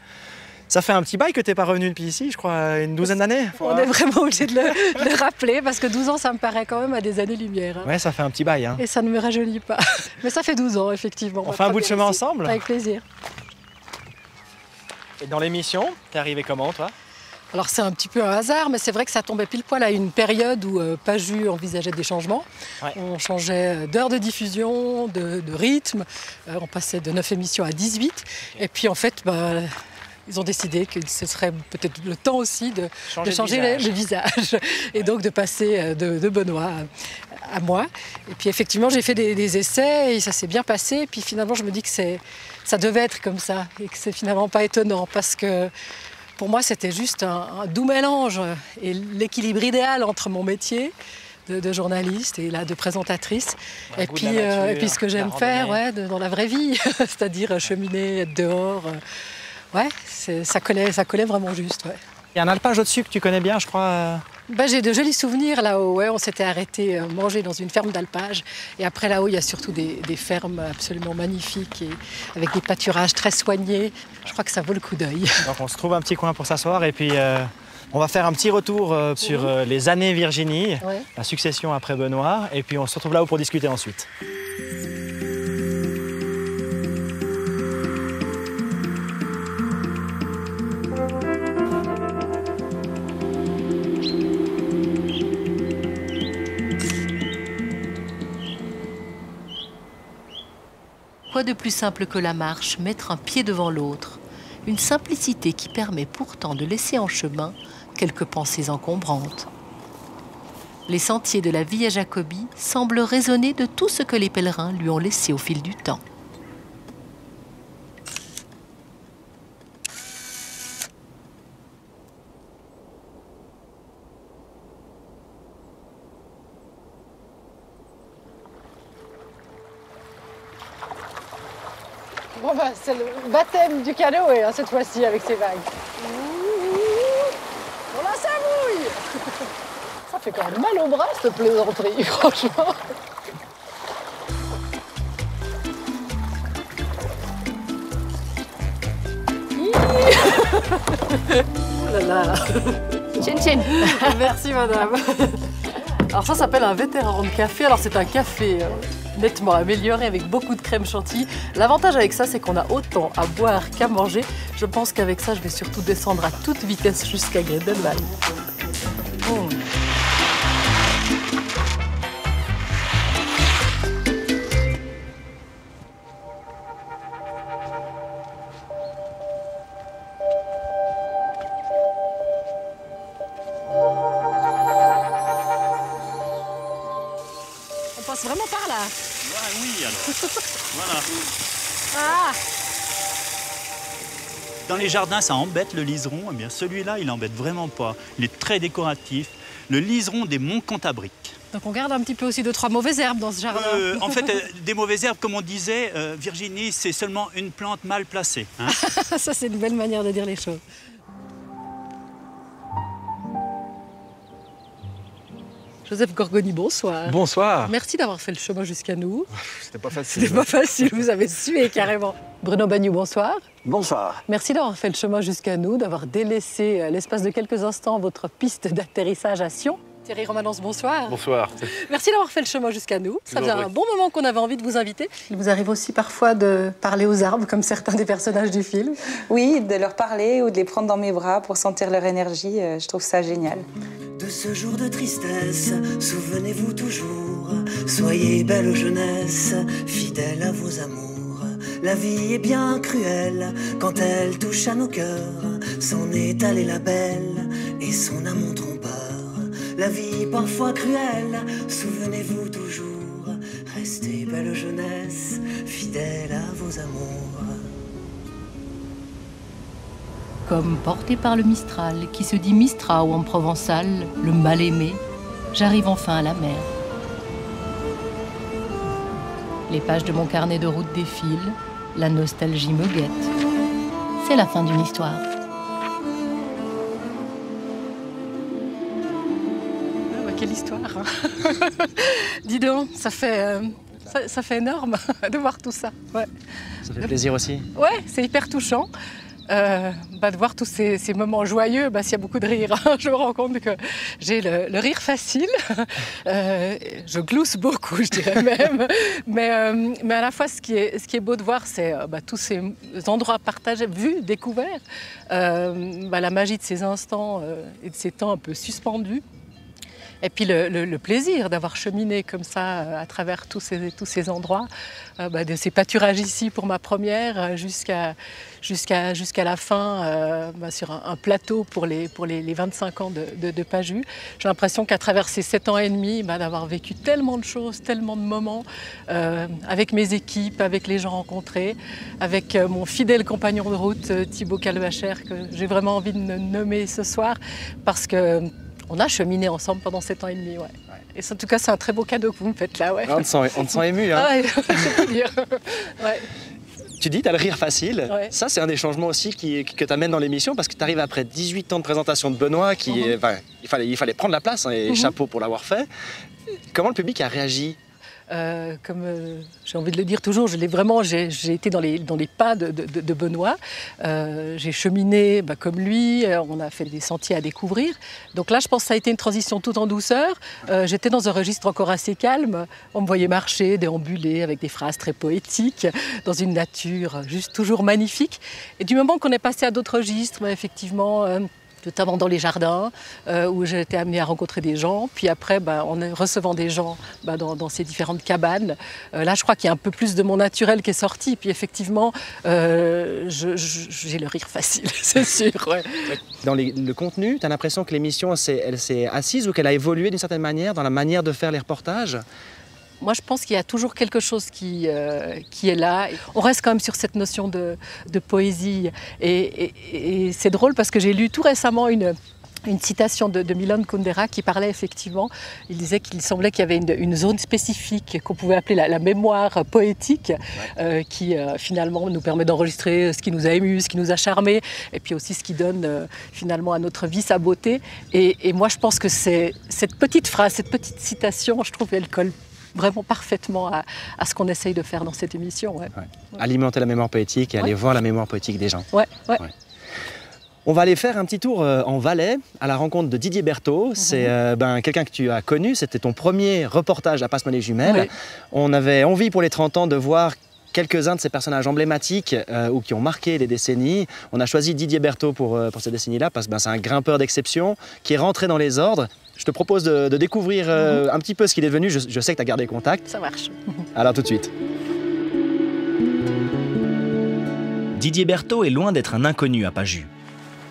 S3: Ça fait un petit bail que tu n'es pas revenu depuis ici, je crois, une douzaine d'années.
S7: On est vraiment obligé de le rappeler parce que 12 ans, ça me paraît quand même à des années-lumière.
S3: Ouais, ça fait un petit bail. Hein.
S7: Et ça ne me rajeunit pas. Mais ça fait 12 ans, effectivement.
S3: On fait un bout de chemin ensemble?
S7: Avec plaisir.
S3: Et dans l'émission, t'es arrivé comment, toi?
S7: Alors c'est un petit peu un hasard, mais c'est vrai que ça tombait pile poil à une période où Paju envisageait des changements. Ouais. On changeait d'heure de diffusion, de rythme. On passait de 9 émissions à 18. Okay. Et puis en fait... ils ont décidé que ce serait peut-être le temps aussi de changer le visage et donc de passer de Benoît à moi. Et puis effectivement, j'ai fait des essais et ça s'est bien passé. Et puis finalement, je me dis que ça devait être comme ça et que c'est finalement pas étonnant parce que Pour moi, c'était juste un doux mélange et l'équilibre idéal entre mon métier de journaliste et là de présentatrice et puis ce que j'aime faire dans la vraie vie, c'est-à-dire cheminer, être dehors. Ouais, ça collait vraiment juste. Ouais.
S3: Il y a un alpage au-dessus que tu connais bien, je crois.
S7: J'ai de jolis souvenirs là-haut. Ouais, on s'était arrêté manger dans une ferme d'alpage. Et après là-haut, il y a surtout des fermes absolument magnifiques et avec des pâturages très soignés. Je crois que ça vaut le coup d'œil.
S3: Donc on se trouve un petit coin pour s'asseoir et puis on va faire un petit retour sur les années Virginie, la succession après Benoît. Et puis on se retrouve là-haut pour discuter ensuite.
S8: Quoi de plus simple que la marche, mettre un pied devant l'autre? Une simplicité qui permet pourtant de laisser en chemin quelques pensées encombrantes. Les sentiers de la Via Jacobi semblent résonner de tout ce que les pèlerins lui ont laissé au fil du temps.
S7: Bon c'est le baptême du canoë cette fois-ci avec ces vagues. On la savouille. Ça fait quand même mal au bras cette plaisanterie, franchement. Oh là là.
S24: Chin chin.
S7: Merci madame. Alors ça s'appelle un vétéran de café. Alors c'est un café nettement amélioré avec beaucoup de crème chantilly. L'avantage avec ça, c'est qu'on a autant à boire qu'à manger. Je pense qu'avec ça, je vais surtout descendre à toute vitesse jusqu'à Gredenwald. On passe vraiment par là.
S10: Oui, alors. Voilà.
S7: Ah.
S10: Dans les jardins, ça embête le liseron. Eh bien, celui-là, il n'embête vraiment pas. Il est très décoratif. Le liseron des monts Cantabriques.
S7: Donc on garde un petit peu aussi 2-3 mauvaises herbes dans ce jardin.
S10: En fait, des mauvaises herbes, comme on disait, Virginie, c'est seulement une plante mal placée. Hein.
S7: Ça, c'est une belle manière de dire les choses. Joseph Gorgoni, bonsoir.
S17: Bonsoir.
S7: Merci d'avoir fait le chemin jusqu'à nous.
S17: C'était pas facile.
S7: C'était pas facile, vous avez sué carrément. Bruno Bagnou, bonsoir.
S12: Bonsoir.
S7: Merci d'avoir fait le chemin jusqu'à nous, d'avoir délaissé l'espace de quelques instants votre piste d'atterrissage à Sion. Thierry Romanence, bonsoir.
S17: Bonsoir.
S7: Merci d'avoir fait le chemin jusqu'à nous. Ça faisait un bon moment qu'on avait envie de vous inviter. Il vous arrive aussi parfois de parler aux arbres, comme certains des personnages du film.
S13: Oui, de leur parler ou de les prendre dans mes bras pour sentir leur énergie. Je trouve ça génial.
S14: De ce jour de tristesse, souvenez-vous toujours. Soyez belle jeunesse, fidèle à vos amours. La vie est bien cruelle quand elle touche à nos cœurs. S'en est allée la belle et son amant trompeur. La vie parfois cruelle, souvenez-vous toujours. Restez belle jeunesse, fidèle à vos amours.
S8: Comme porté par le Mistral, qui se dit Mistrao en provençal, le mal-aimé, j'arrive enfin à la mer. Les pages de mon carnet de route défilent, la nostalgie me guette. C'est la fin d'une histoire.
S7: Quelle histoire. Dis donc, ça fait énorme de voir tout ça. Ouais.
S3: Ça fait plaisir aussi.
S7: Ouais, c'est hyper touchant. De voir tous ces moments joyeux, s'il y a beaucoup de rire, je me rends compte que j'ai le rire facile. Je glousse beaucoup, je dirais même. Mais à la fois, ce qui est beau de voir, c'est tous ces endroits partagés, vus, découverts. La magie de ces instants et de ces temps un peu suspendus. Et puis le plaisir d'avoir cheminé comme ça à travers tous ces endroits, de ces pâturages ici pour ma première, jusqu'à la fin sur un plateau pour les 25 ans de Pajus. J'ai l'impression qu'à travers ces 7 ans et demi, d'avoir vécu tellement de choses, tellement de moments, avec mes équipes, avec les gens rencontrés, avec mon fidèle compagnon de route, Thibaut Calvacher, que j'ai vraiment envie de nommer ce soir, parce que on a cheminé ensemble pendant 7 ans et demi. Ouais. Et en tout cas, c'est un très beau cadeau que vous me faites là. Ouais.
S3: On te sent ému. Hein.
S7: Ouais, je peux dire. Ouais.
S3: Tu dis, tu as le rire facile.
S7: Ouais.
S3: Ça, c'est un des changements aussi que tu amènes dans l'émission, parce que tu arrives après 18 ans de présentation de Benoît, il fallait prendre la place, et chapeau pour l'avoir fait. Comment le public a réagi ?
S7: Comme j'ai envie de le dire toujours, j'ai été dans les pas de Benoît. J'ai cheminé comme lui, on a fait des sentiers à découvrir. Donc là, je pense que ça a été une transition tout en douceur. J'étais dans un registre encore assez calme. On me voyait marcher, déambuler avec des phrases très poétiques, dans une nature juste toujours magnifique. Et du moment qu'on est passé à d'autres registres, effectivement, notamment dans les jardins, où j'ai été amenée à rencontrer des gens. Puis après, en recevant des gens dans ces différentes cabanes, là, je crois qu'il y a un peu plus de mon naturel qui est sorti. Puis effectivement, j'ai le rire facile, c'est sûr. Ouais.
S3: Dans le contenu, tu as l'impression que l'émission, elle s'est assise ou qu'elle a évolué d'une certaine manière dans la manière de faire les reportages ?
S7: Moi, je pense qu'il y a toujours quelque chose qui est là. On reste quand même sur cette notion de poésie. Et c'est drôle parce que j'ai lu tout récemment une citation de Milan Kundera qui parlait effectivement, il disait qu'il semblait qu'il y avait une zone spécifique qu'on pouvait appeler la mémoire poétique, qui finalement nous permet d'enregistrer ce qui nous a ému, ce qui nous a charmé, et puis aussi ce qui donne finalement à notre vie sa beauté. Et moi, je pense que c'est cette petite phrase, cette petite citation, je trouve qu'elle colle vraiment parfaitement à ce qu'on essaye de faire dans cette émission. Ouais.
S3: Ouais. Alimenter la mémoire poétique et aller voir la mémoire poétique des gens.
S7: Ouais.
S3: On va aller faire un petit tour en Valais à la rencontre de Didier Berthaud. C'est quelqu'un que tu as connu, c'était ton premier reportage à Passe-moi les jumelles. Oui. On avait envie pour les 30 ans de voir quelques-uns de ces personnages emblématiques ou qui ont marqué les décennies. On a choisi Didier Berthaud pour cette décennie-là parce que c'est un grimpeur d'exception qui est rentré dans les ordres. Je te propose de découvrir un petit peu ce qu'il est devenu. Je sais que tu as gardé contact.
S7: Ça marche.
S3: Alors tout de suite.
S15: Didier Berthaud est loin d'être un inconnu à Pajus.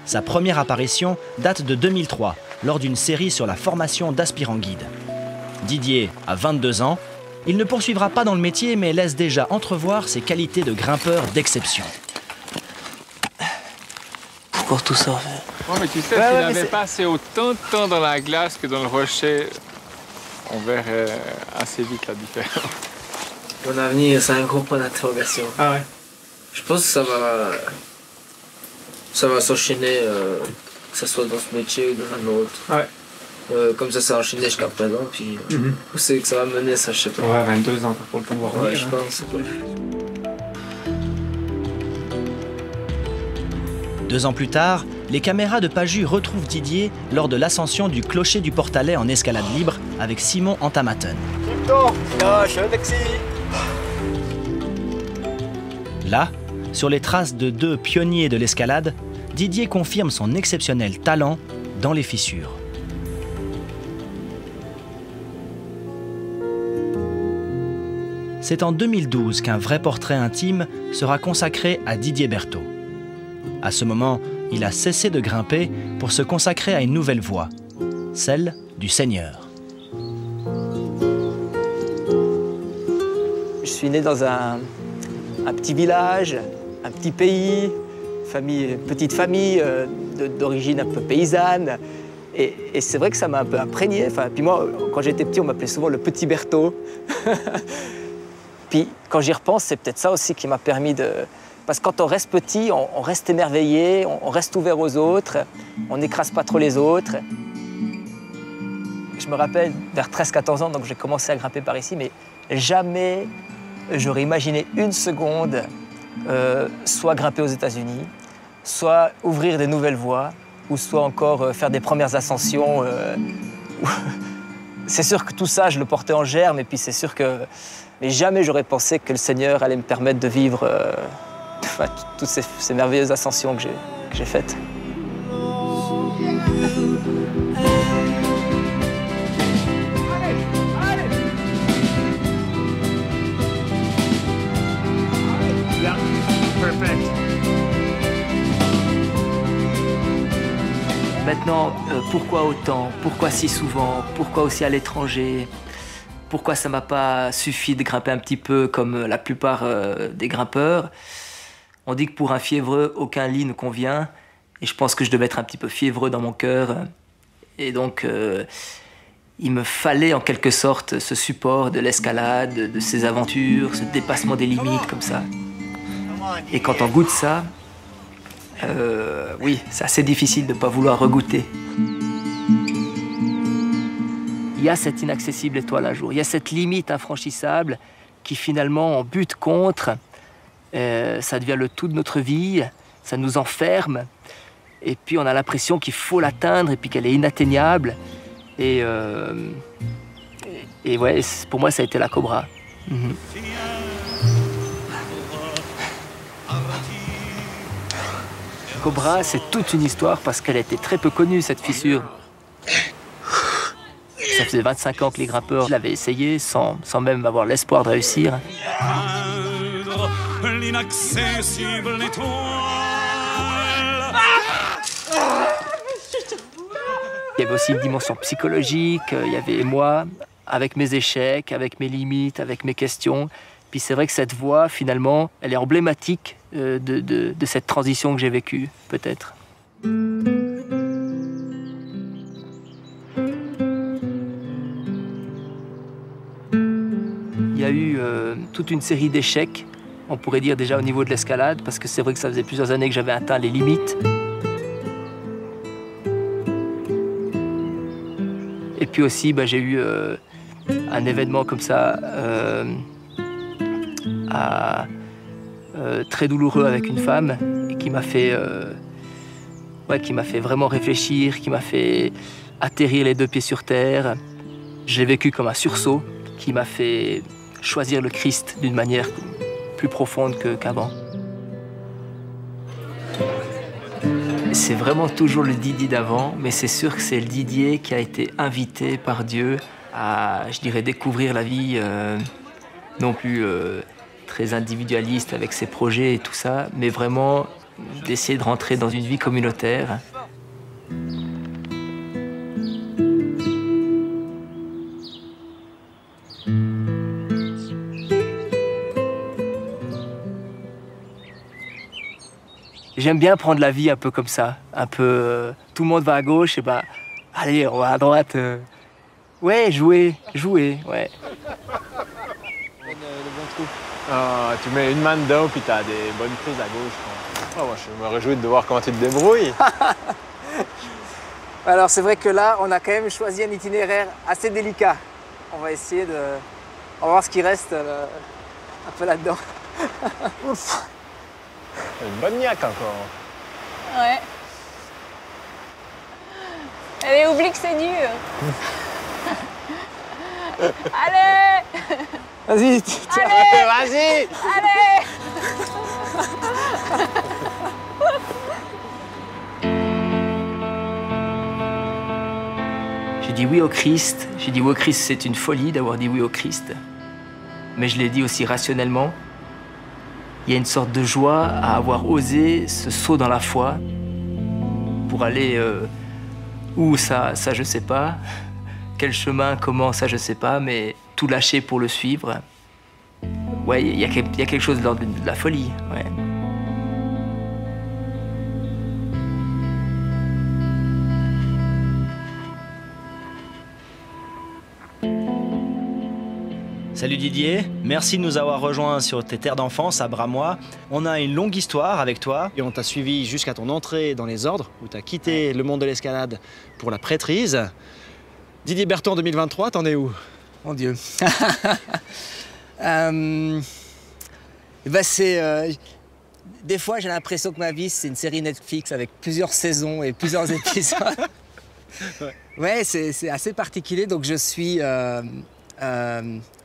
S15: Sa première apparition date de 2003, lors d'une série sur la formation d'aspirants guides. Didier a 22 ans. Il ne poursuivra pas dans le métier, mais laisse déjà entrevoir ses qualités de grimpeur d'exception.
S26: Pourquoi tout ça en fait?
S2: Ouais, mais tu sais, s'il n'avait pas passé autant de temps dans la glace que dans le rocher, on verrait assez vite la différence.
S26: Mon avenir, c'est un gros point d'interrogation.
S2: Ah ouais?
S26: Je pense que ça va s'enchaîner, que ce soit dans ce métier ou dans un autre. Ouais. Comme ça s'est enchaîné jusqu'à présent, puis où c'est que ça va mener, ça je sais pas.
S2: Ouais, 22 ans pour le pouvoir.
S26: Ouais, je pense. Ouais.
S15: 2 ans plus tard, les caméras de Pajus retrouvent Didier lors de l'ascension du clocher du Portalet en escalade libre avec Simon Antamatten. Là, sur les traces de 2 pionniers de l'escalade, Didier confirme son exceptionnel talent dans les fissures. C'est en 2012 qu'un vrai portrait intime sera consacré à Didier Berthaud. À ce moment, il a cessé de grimper pour se consacrer à une nouvelle voie, celle du Seigneur.
S6: Je suis né dans un petit village, un petit pays, petite famille d'origine un peu paysanne. Et c'est vrai que ça m'a un peu imprégné. Puis moi, quand j'étais petit, on m'appelait souvent le petit Berthaud. Puis quand j'y repense, c'est peut-être ça aussi qui m'a permis de... Parce que quand on reste petit, on reste émerveillé, on reste ouvert aux autres, on n'écrase pas trop les autres. Je me rappelle, vers 13-14 ans, donc j'ai commencé à grimper par ici, mais jamais j'aurais imaginé une seconde soit grimper aux États-Unis, soit ouvrir des nouvelles voies, ou soit encore faire des premières ascensions. C'est sûr que tout ça, je le portais en germe, et puis c'est sûr que... Mais jamais j'aurais pensé que le Seigneur allait me permettre de vivre toutes ces merveilleuses ascensions que j'ai faites. Maintenant, pourquoi autant? Pourquoi si souvent? Pourquoi aussi à l'étranger? Pourquoi ça m'a pas suffi de grimper un petit peu comme la plupart des grimpeurs? On dit que pour un fiévreux, aucun lit ne convient. Et je pense que je devais être un petit peu fiévreux dans mon cœur. Et donc, il me fallait en quelque sorte ce support de l'escalade, de ces aventures, ce dépassement des limites comme ça. Et quand on goûte ça, oui, c'est assez difficile de ne pas vouloir regoûter. Il y a cette inaccessible étoile un jour, il y a cette limite infranchissable qui finalement, on bute contre, ça devient le tout de notre vie, ça nous enferme, et puis on a l'impression qu'il faut l'atteindre et puis qu'elle est inatteignable. Et ouais, pour moi, ça a été la Cobra. Cobra, c'est toute une histoire parce qu'elle était très peu connue, cette fissure. Ça faisait 25 ans que les grimpeurs l'avaient essayé sans même avoir l'espoir de réussir.
S14: L'inaccessible étoile.
S6: Il y avait aussi une dimension psychologique, il y avait moi, avec mes échecs, avec mes limites, avec mes questions. Puis c'est vrai que cette voie, finalement, elle est emblématique de cette transition que j'ai vécue, peut-être. Il y a eu toute une série d'échecs, on pourrait dire déjà au niveau de l'escalade, parce que c'est vrai que ça faisait plusieurs années que j'avais atteint les limites. Et puis aussi, j'ai eu un événement comme ça, très douloureux avec une femme, et qui m'a fait vraiment réfléchir, qui m'a fait atterrir les deux pieds sur terre. J'ai vécu comme un sursaut qui m'a fait choisir le Christ d'une manière plus profonde qu'avant. C'est vraiment toujours le Didier d'avant, mais c'est sûr que c'est le Didier qui a été invité par Dieu à, je dirais, découvrir la vie, non plus très individualiste avec ses projets et tout ça, mais vraiment d'essayer de rentrer dans une vie communautaire. J'aime bien prendre la vie un peu comme ça, un peu tout le monde va à gauche et allez, on va à droite. Ouais, jouer, ouais.
S2: Le bon trou. Tu mets une main dedans puis t'as des bonnes prises à gauche. Moi, je me réjouis de voir comment tu te débrouilles.
S6: Alors c'est vrai que là, on a quand même choisi un itinéraire assez délicat. On va essayer de... On va voir ce qui reste un peu là-dedans.
S2: Une bonne niaque encore.
S12: Ouais. Allez, oublie que c'est dur. Allez.
S6: Vas-y,
S2: vas-y.
S12: Allez.
S6: J'ai dit oui au Christ. J'ai dit oui au Christ, c'est une folie d'avoir dit oui au Christ. Mais je l'ai dit aussi rationnellement. Il y a une sorte de joie à avoir osé ce saut dans la foi pour aller où ça je sais pas. Quel chemin, comment, ça je sais pas, mais tout lâcher pour le suivre. Ouais, il y a quelque chose de l'ordre de la folie, ouais.
S15: Salut Didier, merci de nous avoir rejoints sur tes terres d'enfance à Bramois. On a une longue histoire avec toi et on t'a suivi jusqu'à ton entrée dans les ordres où tu as quitté le monde de l'escalade pour la prêtrise. Didier Berton 2023, t'en es où?
S6: Mon Dieu. Des fois, j'ai l'impression que ma vie, c'est une série Netflix avec plusieurs saisons et plusieurs épisodes. Ouais, c'est assez particulier. Donc, je suis...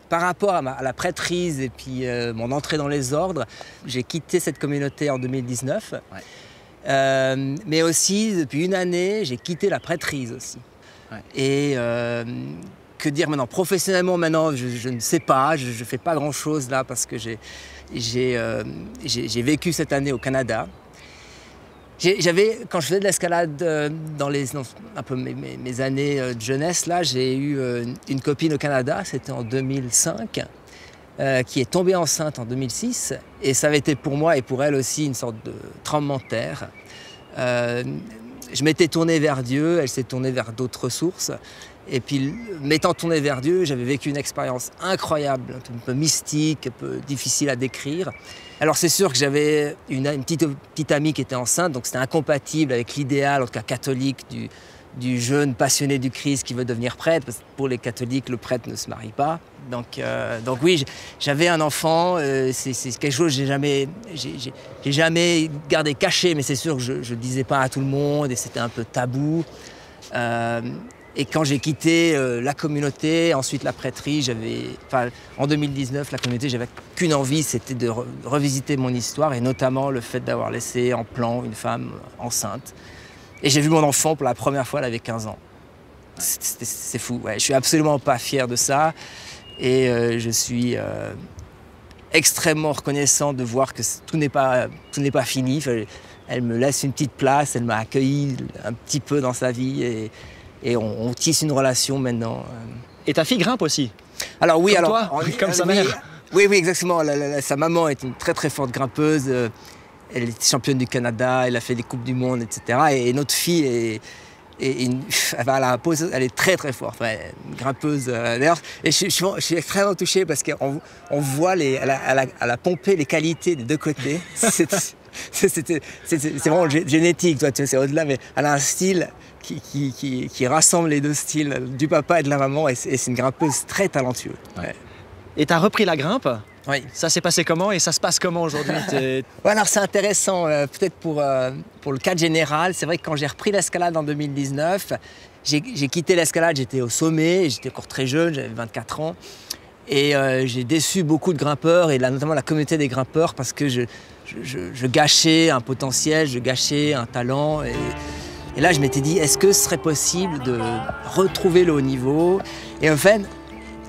S6: par rapport à la prêtrise et puis mon entrée dans les ordres, j'ai quitté cette communauté en 2019. Ouais. Mais aussi, depuis une année, j'ai quitté la prêtrise aussi. Ouais. Et que dire maintenant? Professionnellement, maintenant, je ne sais pas. Je ne fais pas grand-chose là parce que j'ai vécu cette année au Canada. Quand je faisais de l'escalade dans un peu mes années de jeunesse, là, j'ai eu une copine au Canada, c'était en 2005, qui est tombée enceinte en 2006. Et ça avait été pour moi et pour elle aussi une sorte de tremblement de terre. Je m'étais tourné vers Dieu, elle s'est tournée vers d'autres sources. Et puis, m'étant tourné vers Dieu, j'avais vécu une expérience incroyable, un peu mystique, un peu difficile à décrire. Alors c'est sûr que j'avais une petite amie qui était enceinte, donc c'était incompatible avec l'idéal, en tout cas catholique, du jeune passionné du Christ qui veut devenir prêtre, parce que pour les catholiques, le prêtre ne se marie pas. Donc oui, j'avais un enfant, c'est quelque chose que j'ai jamais gardé caché, mais c'est sûr que je ne disais pas à tout le monde et c'était un peu tabou. Et quand j'ai quitté la communauté, ensuite la prêtrise, en 2019, la communauté, j'avais qu'une envie, c'était de revisiter mon histoire et notamment le fait d'avoir laissé en plan une femme enceinte. Et j'ai vu mon enfant pour la première fois, elle avait 15 ans. C'est fou, ouais. Je suis absolument pas fier de ça et je suis extrêmement reconnaissant de voir que tout n'est pas fini. Enfin, elle me laisse une petite place, elle m'a accueilli un petit peu dans sa vie et on tisse une relation maintenant.
S3: Et ta fille grimpe aussi?
S6: Alors oui,
S3: comme toi, comme sa mère.
S6: Oui, exactement. Sa maman est une très très forte grimpeuse. Elle est championne du Canada, elle a fait des Coupes du Monde, etc. Et notre fille elle est très très forte, ouais, une grimpeuse. D'ailleurs, et je suis extrêmement touché parce qu'on voit, elle a pompé les qualités des deux côtés. C'est vraiment génétique, toi, c'est au-delà, mais elle a un style qui rassemble les deux styles, du papa et de la maman, et c'est une grimpeuse très talentueuse. Ouais.
S3: Et tu as repris la grimpe?
S6: Oui.
S3: Ça s'est passé comment et ça se passe comment aujourd'hui?
S6: Ouais, alors c'est intéressant, peut-être pour le cadre général. C'est vrai que quand j'ai repris l'escalade en 2019, j'ai quitté l'escalade, j'étais au sommet, j'étais encore très jeune, j'avais 24 ans. Et j'ai déçu beaucoup de grimpeurs, et notamment la communauté des grimpeurs, parce que je gâchais un potentiel, je gâchais un talent. Et là, je m'étais dit, est-ce que ce serait possible de retrouver le haut niveau? Et en fait,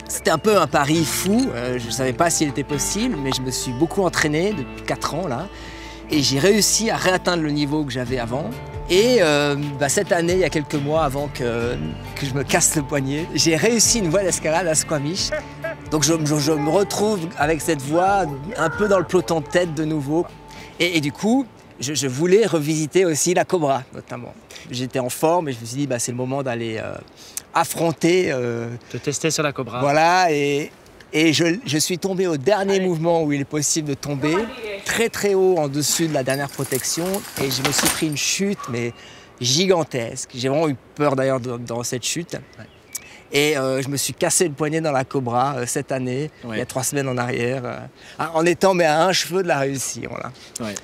S6: c'était un peu un pari fou. Je ne savais pas s'il était possible, mais je me suis beaucoup entraîné depuis 4 ans, là. Et j'ai réussi à réatteindre le niveau que j'avais avant. Et cette année, il y a quelques mois avant que je me casse le poignet, j'ai réussi une voie d'escalade à Squamish. Donc je me retrouve avec cette voie un peu dans le peloton de tête de nouveau. Et du coup, je voulais revisiter aussi la Cobra, notamment. J'étais en forme et je me suis dit, c'est le moment d'aller affronter...
S3: Te tester sur la Cobra.
S6: Voilà, et je suis tombé au dernier mouvement où il est possible de tomber, très très haut en dessus de la dernière protection, et je me suis pris une chute, mais gigantesque. J'ai vraiment eu peur d'ailleurs dans cette chute. Ouais. Et je me suis cassé le poignet dans la Cobra cette année, il y a 3 semaines en arrière, en étant à un cheveu de la réussite. Voilà.
S3: Ouais.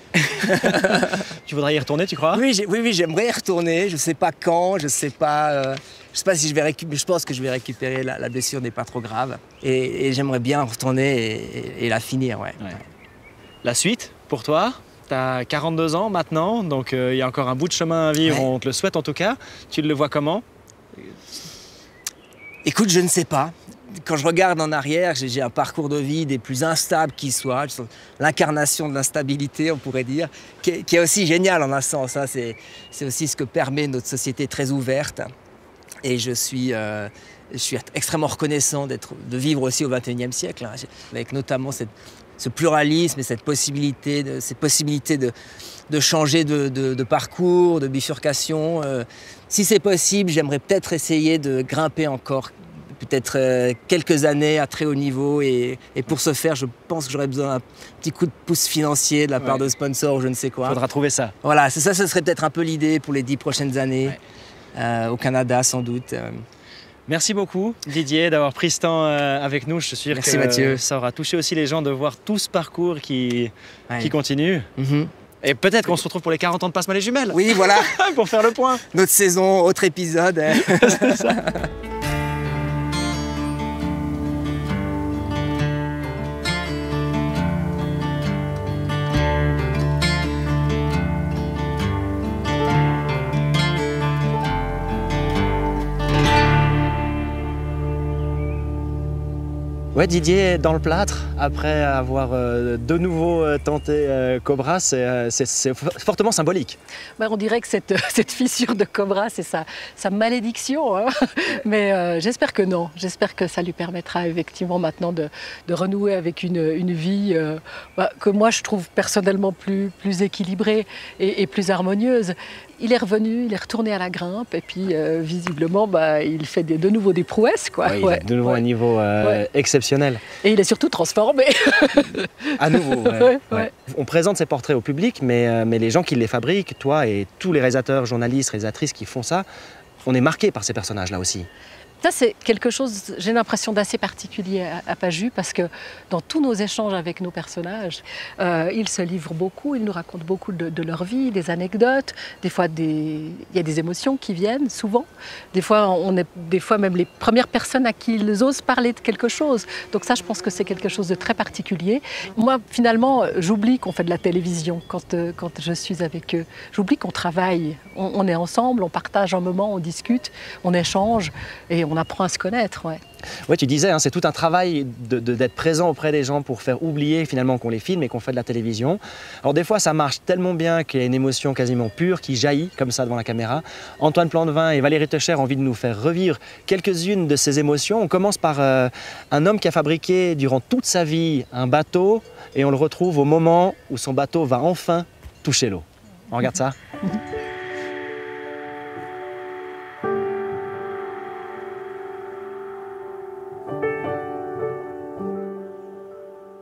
S3: Tu voudrais y retourner, tu crois?
S6: Oui, j'aimerais y retourner. Je ne sais pas quand, je ne sais pas si je vais récupérer. Je pense que je vais récupérer, la blessure n'est pas trop grave. Et j'aimerais bien retourner et la finir. Ouais. Ouais.
S3: La suite, pour toi? Tu as 42 ans maintenant, donc il y a encore un bout de chemin à vivre, on te le souhaite en tout cas. Tu le vois comment?
S6: Écoute, je ne sais pas. Quand je regarde en arrière, j'ai un parcours de vie des plus instables qui soit, l'incarnation de l'instabilité, on pourrait dire, qui est aussi génial en un sens. Hein. C'est aussi ce que permet notre société très ouverte. Et je suis extrêmement reconnaissant de vivre aussi au XXIe siècle, hein, avec notamment ce pluralisme et cette possibilité de changer de parcours, de bifurcation. Si c'est possible, j'aimerais peut-être essayer de grimper encore peut-être quelques années à très haut niveau, et pour ce faire, je pense que j'aurais besoin d'un petit coup de pouce financier de la part de sponsors ou je ne sais quoi.
S3: Il faudra trouver ça.
S6: Voilà, ça serait peut-être un peu l'idée pour les 10 prochaines années, au Canada sans doute.
S3: Merci beaucoup Didier d'avoir pris ce temps avec nous. Je suis sûr que
S6: Mathieu.
S3: Ça aura touché aussi les gens de voir tout ce parcours qui continue. Mm-hmm. Et peut-être qu'on se retrouve pour les 40 ans de Passe-moi les jumelles.
S6: Oui, voilà.
S3: Pour faire le point.
S6: Notre saison, autre épisode.
S3: C'est ça. Ouais, Didier, dans le plâtre, après avoir de nouveau tenté Cobra, c'est fortement symbolique.
S7: On dirait que cette fissure de Cobra, c'est sa malédiction. Hein. Mais j'espère que non. J'espère que ça lui permettra effectivement maintenant de renouer avec une vie que moi je trouve personnellement plus équilibrée et plus harmonieuse. Il est revenu, il est retourné à la grimpe et puis visiblement il fait de nouveau des prouesses. Quoi.
S3: Ouais, il est de nouveau à un niveau exceptionnel.
S7: Et il est surtout transformé.
S3: À nouveau, ouais. On présente ces portraits au public, mais les gens qui les fabriquent, toi et tous les réalisateurs, journalistes, réalisatrices qui font ça, on est marqués par ces personnages-là aussi.
S7: Ça, c'est quelque chose, j'ai l'impression, d'assez particulier à Pajut, parce que dans tous nos échanges avec nos personnages, ils se livrent beaucoup, ils nous racontent beaucoup de leur vie, des anecdotes. Des fois, il y a des émotions qui viennent, souvent. Des fois, on est même les premières personnes à qui ils osent parler de quelque chose. Donc ça, je pense que c'est quelque chose de très particulier. Moi, finalement, j'oublie qu'on fait de la télévision quand je suis avec eux. J'oublie qu'on travaille. On est ensemble, on partage un moment, on discute, on échange et on apprend à se connaître.
S3: Ouais, tu disais, hein, c'est tout un travail d'être présent auprès des gens pour faire oublier finalement qu'on les filme et qu'on fait de la télévision. Alors des fois, ça marche tellement bien qu'il y a une émotion quasiment pure qui jaillit comme ça devant la caméra. Antoine Plantevin et Valérie Techer ont envie de nous faire revivre quelques-unes de ces émotions. On commence par un homme qui a fabriqué durant toute sa vie un bateau et on le retrouve au moment où son bateau va enfin toucher l'eau. On regarde ça.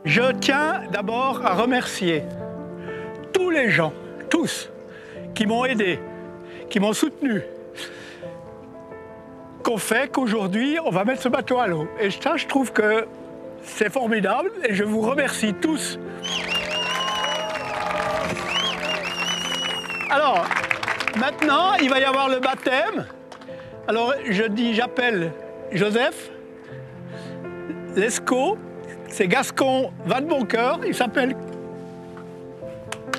S20: Je tiens d'abord à remercier tous les gens, tous, qui m'ont aidé, qui m'ont soutenu, qu'on fait qu'aujourd'hui, on va mettre ce bateau à l'eau. Et ça, je trouve que c'est formidable et je vous remercie tous. Alors, maintenant, il va y avoir le baptême. Alors, j'appelle Joseph Lescaut. C'est Gascon Vadeboncoeur, il s'appelle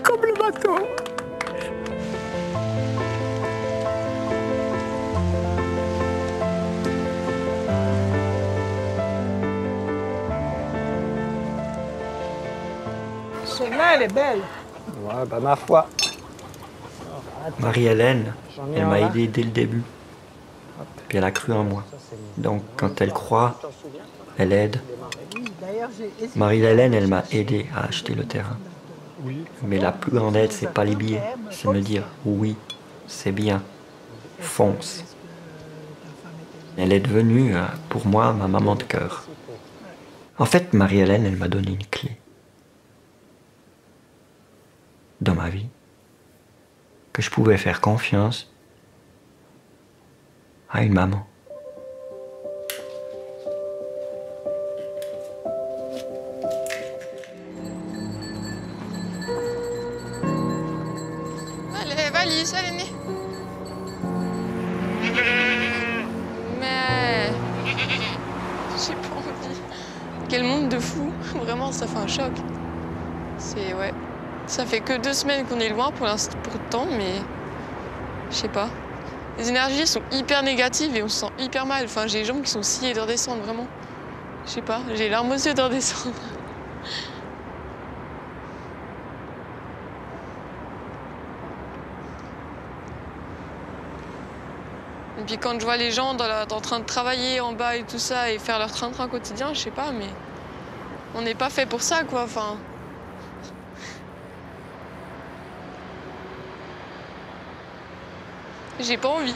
S20: comme le bateau.
S1: Celle-là, elle est belle.
S16: Ouais, ma foi.
S18: Marie-Hélène, elle m'a aidé dès le début. Puis elle a cru en moi. Donc quand elle croit, elle aide. Marie-Hélène, elle m'a aidé à acheter le terrain. Mais la plus grande aide, c'est pas les billets. C'est me dire, oui, c'est bien, fonce. Elle est devenue, pour moi, ma maman de cœur. En fait, Marie-Hélène, elle m'a donné une clé. Dans ma vie. Que je pouvais faire confiance à une maman.
S19: Allez, valise, elle est née. Mais j'ai pas envie. Quel monde de fou. Vraiment, ça fait un choc. C'est, ouais. Ça fait que 2 semaines qu'on est loin pour l'instant, mais je sais pas. Les énergies sont hyper négatives et on se sent hyper mal. Enfin, j'ai les jambes qui sont sciées de redescendre, vraiment. Je sais pas, j'ai les larmes aux yeux de redescendre. Et puis quand je vois les gens en train de travailler en bas et tout ça et faire leur train-train quotidien, je sais pas, mais on n'est pas fait pour ça, quoi. Enfin, j'ai pas envie.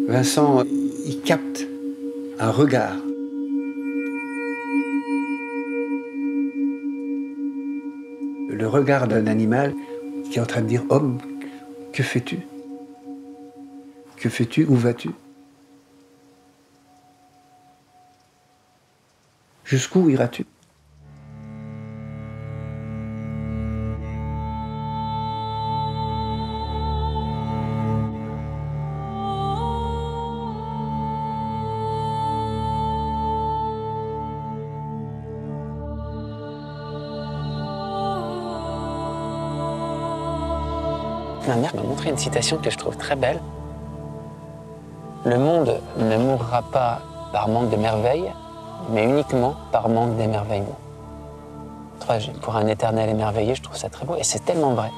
S16: Vincent, il capte un regard. Le regard d'un animal qui est en train de dire « Homme, que fais-tu? Que fais-tu? Où vas-tu? Jusqu'où iras-tu »
S9: Ma mère m'a montré une citation que je trouve très belle. Le monde ne mourra pas par manque de merveilles, mais uniquement par manque d'émerveillement. Pour un éternel émerveillé, je trouve ça très beau et c'est tellement vrai.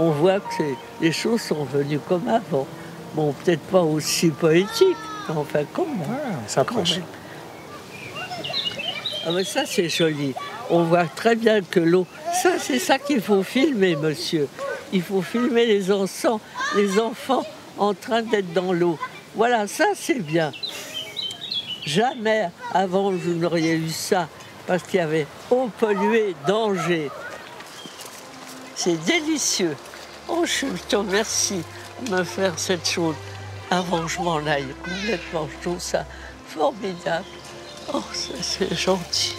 S11: On voit que les choses sont revenues comme avant. Bon, peut-être pas aussi poétique, mais enfin quand même.
S2: Ça approche.
S11: Ah mais ça c'est joli. On voit très bien que l'eau... Ça, c'est ça qu'il faut filmer, monsieur. Il faut filmer les enfants en train d'être dans l'eau. Voilà, ça c'est bien. Jamais avant vous n'auriez eu ça, parce qu'il y avait eau polluée, danger. C'est délicieux. Oh, je te remercie de me faire cette chose avant que je m'en aille complètement. Je trouve ça formidable. Oh, c'est gentil.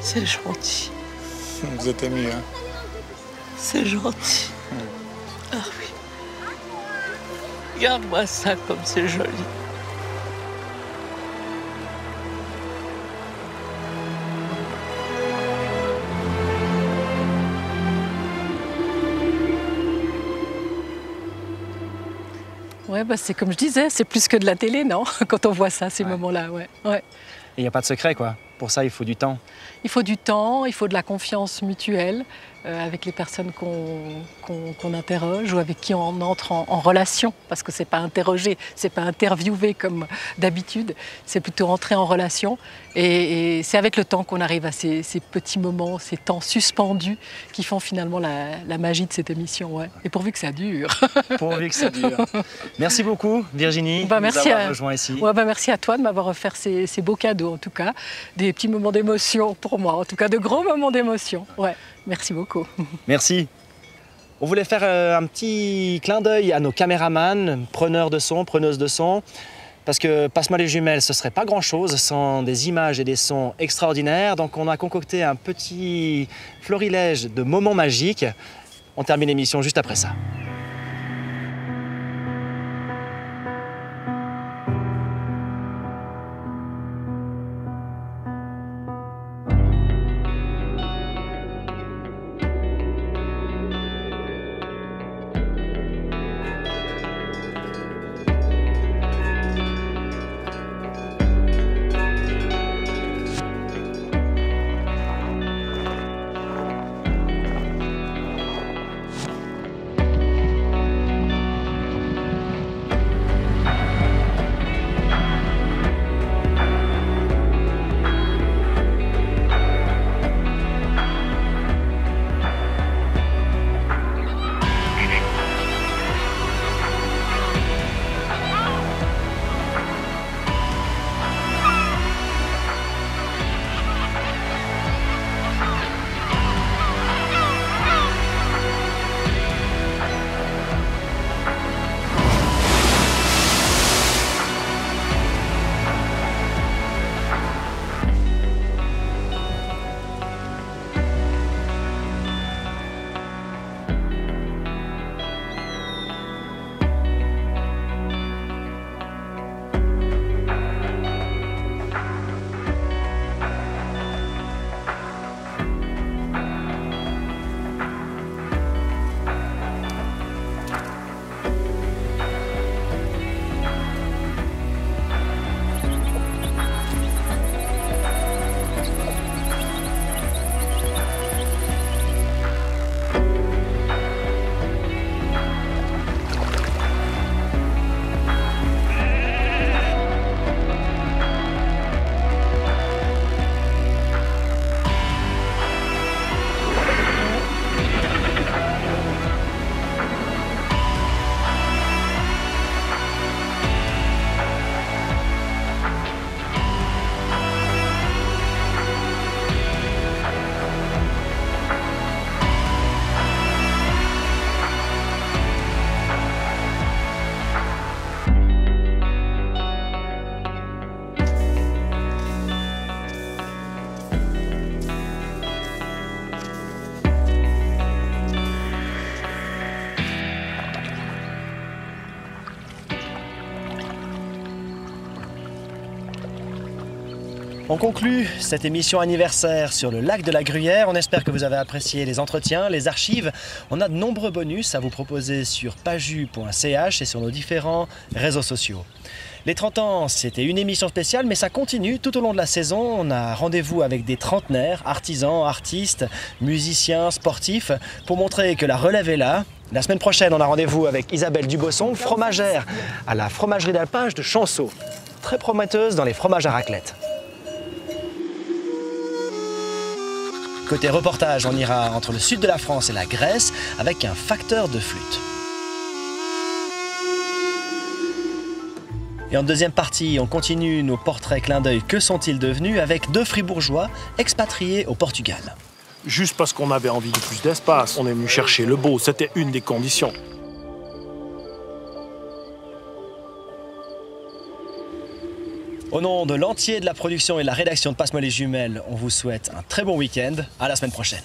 S11: C'est gentil.
S2: Vous êtes ému, hein?
S11: C'est gentil. Ah oui. Regarde-moi ça comme c'est joli.
S7: Ouais, bah c'est comme je disais, c'est plus que de la télé, non? Quand on voit ça, ces moments-là, ouais.
S3: Il n'y a pas de secret, quoi. Pour ça, il faut du temps.
S7: Il faut du temps, il faut de la confiance mutuelle avec les personnes qu'on interroge ou avec qui on entre en relation, parce que c'est pas interroger, c'est pas interviewer comme d'habitude, c'est plutôt entrer en relation. Et c'est avec le temps qu'on arrive à ces petits moments, ces temps suspendus qui font finalement la magie de cette émission. Ouais. Et pourvu que ça dure.
S3: Pourvu que ça dure. Merci beaucoup, Virginie,
S7: de
S3: nous avoir rejoints ici.
S7: Ouais, merci à toi de m'avoir offert ces beaux cadeaux, en tout cas. Des petits moments d'émotion pour moi, en tout cas de gros moments d'émotion. Ouais, merci beaucoup.
S3: Merci. On voulait faire un petit clin d'œil à nos caméramans, preneurs de son, preneuses de son, parce que Passe-moi les jumelles, ce serait pas grand-chose sans des images et des sons extraordinaires. Donc on a concocté un petit florilège de moments magiques. On termine l'émission juste après ça. On conclut cette émission anniversaire sur le lac de la Gruyère. On espère que vous avez apprécié les entretiens, les archives. On a de nombreux bonus à vous proposer sur paju.ch et sur nos différents réseaux sociaux. Les 30 ans, c'était une émission spéciale, mais ça continue tout au long de la saison. On a rendez-vous avec des trentenaires, artisans, artistes, musiciens, sportifs, pour montrer que la relève est là. La semaine prochaine, on a rendez-vous avec Isabelle Dubosson, fromagère à la fromagerie d'Alpage de Chanceau. Très prometteuse dans les fromages à raclette. Côté reportage, on ira entre le sud de la France et la Grèce avec un facteur de flûte. Et en deuxième partie, on continue nos portraits clin d'œil Que sont-ils devenus avec 2 fribourgeois expatriés au Portugal.
S4: Juste parce qu'on avait envie de plus d'espace, on est venu chercher le beau, c'était une des conditions.
S3: Au nom de l'entier de la production et de la rédaction de Passe-moi les jumelles, on vous souhaite un très bon week-end. À la semaine prochaine.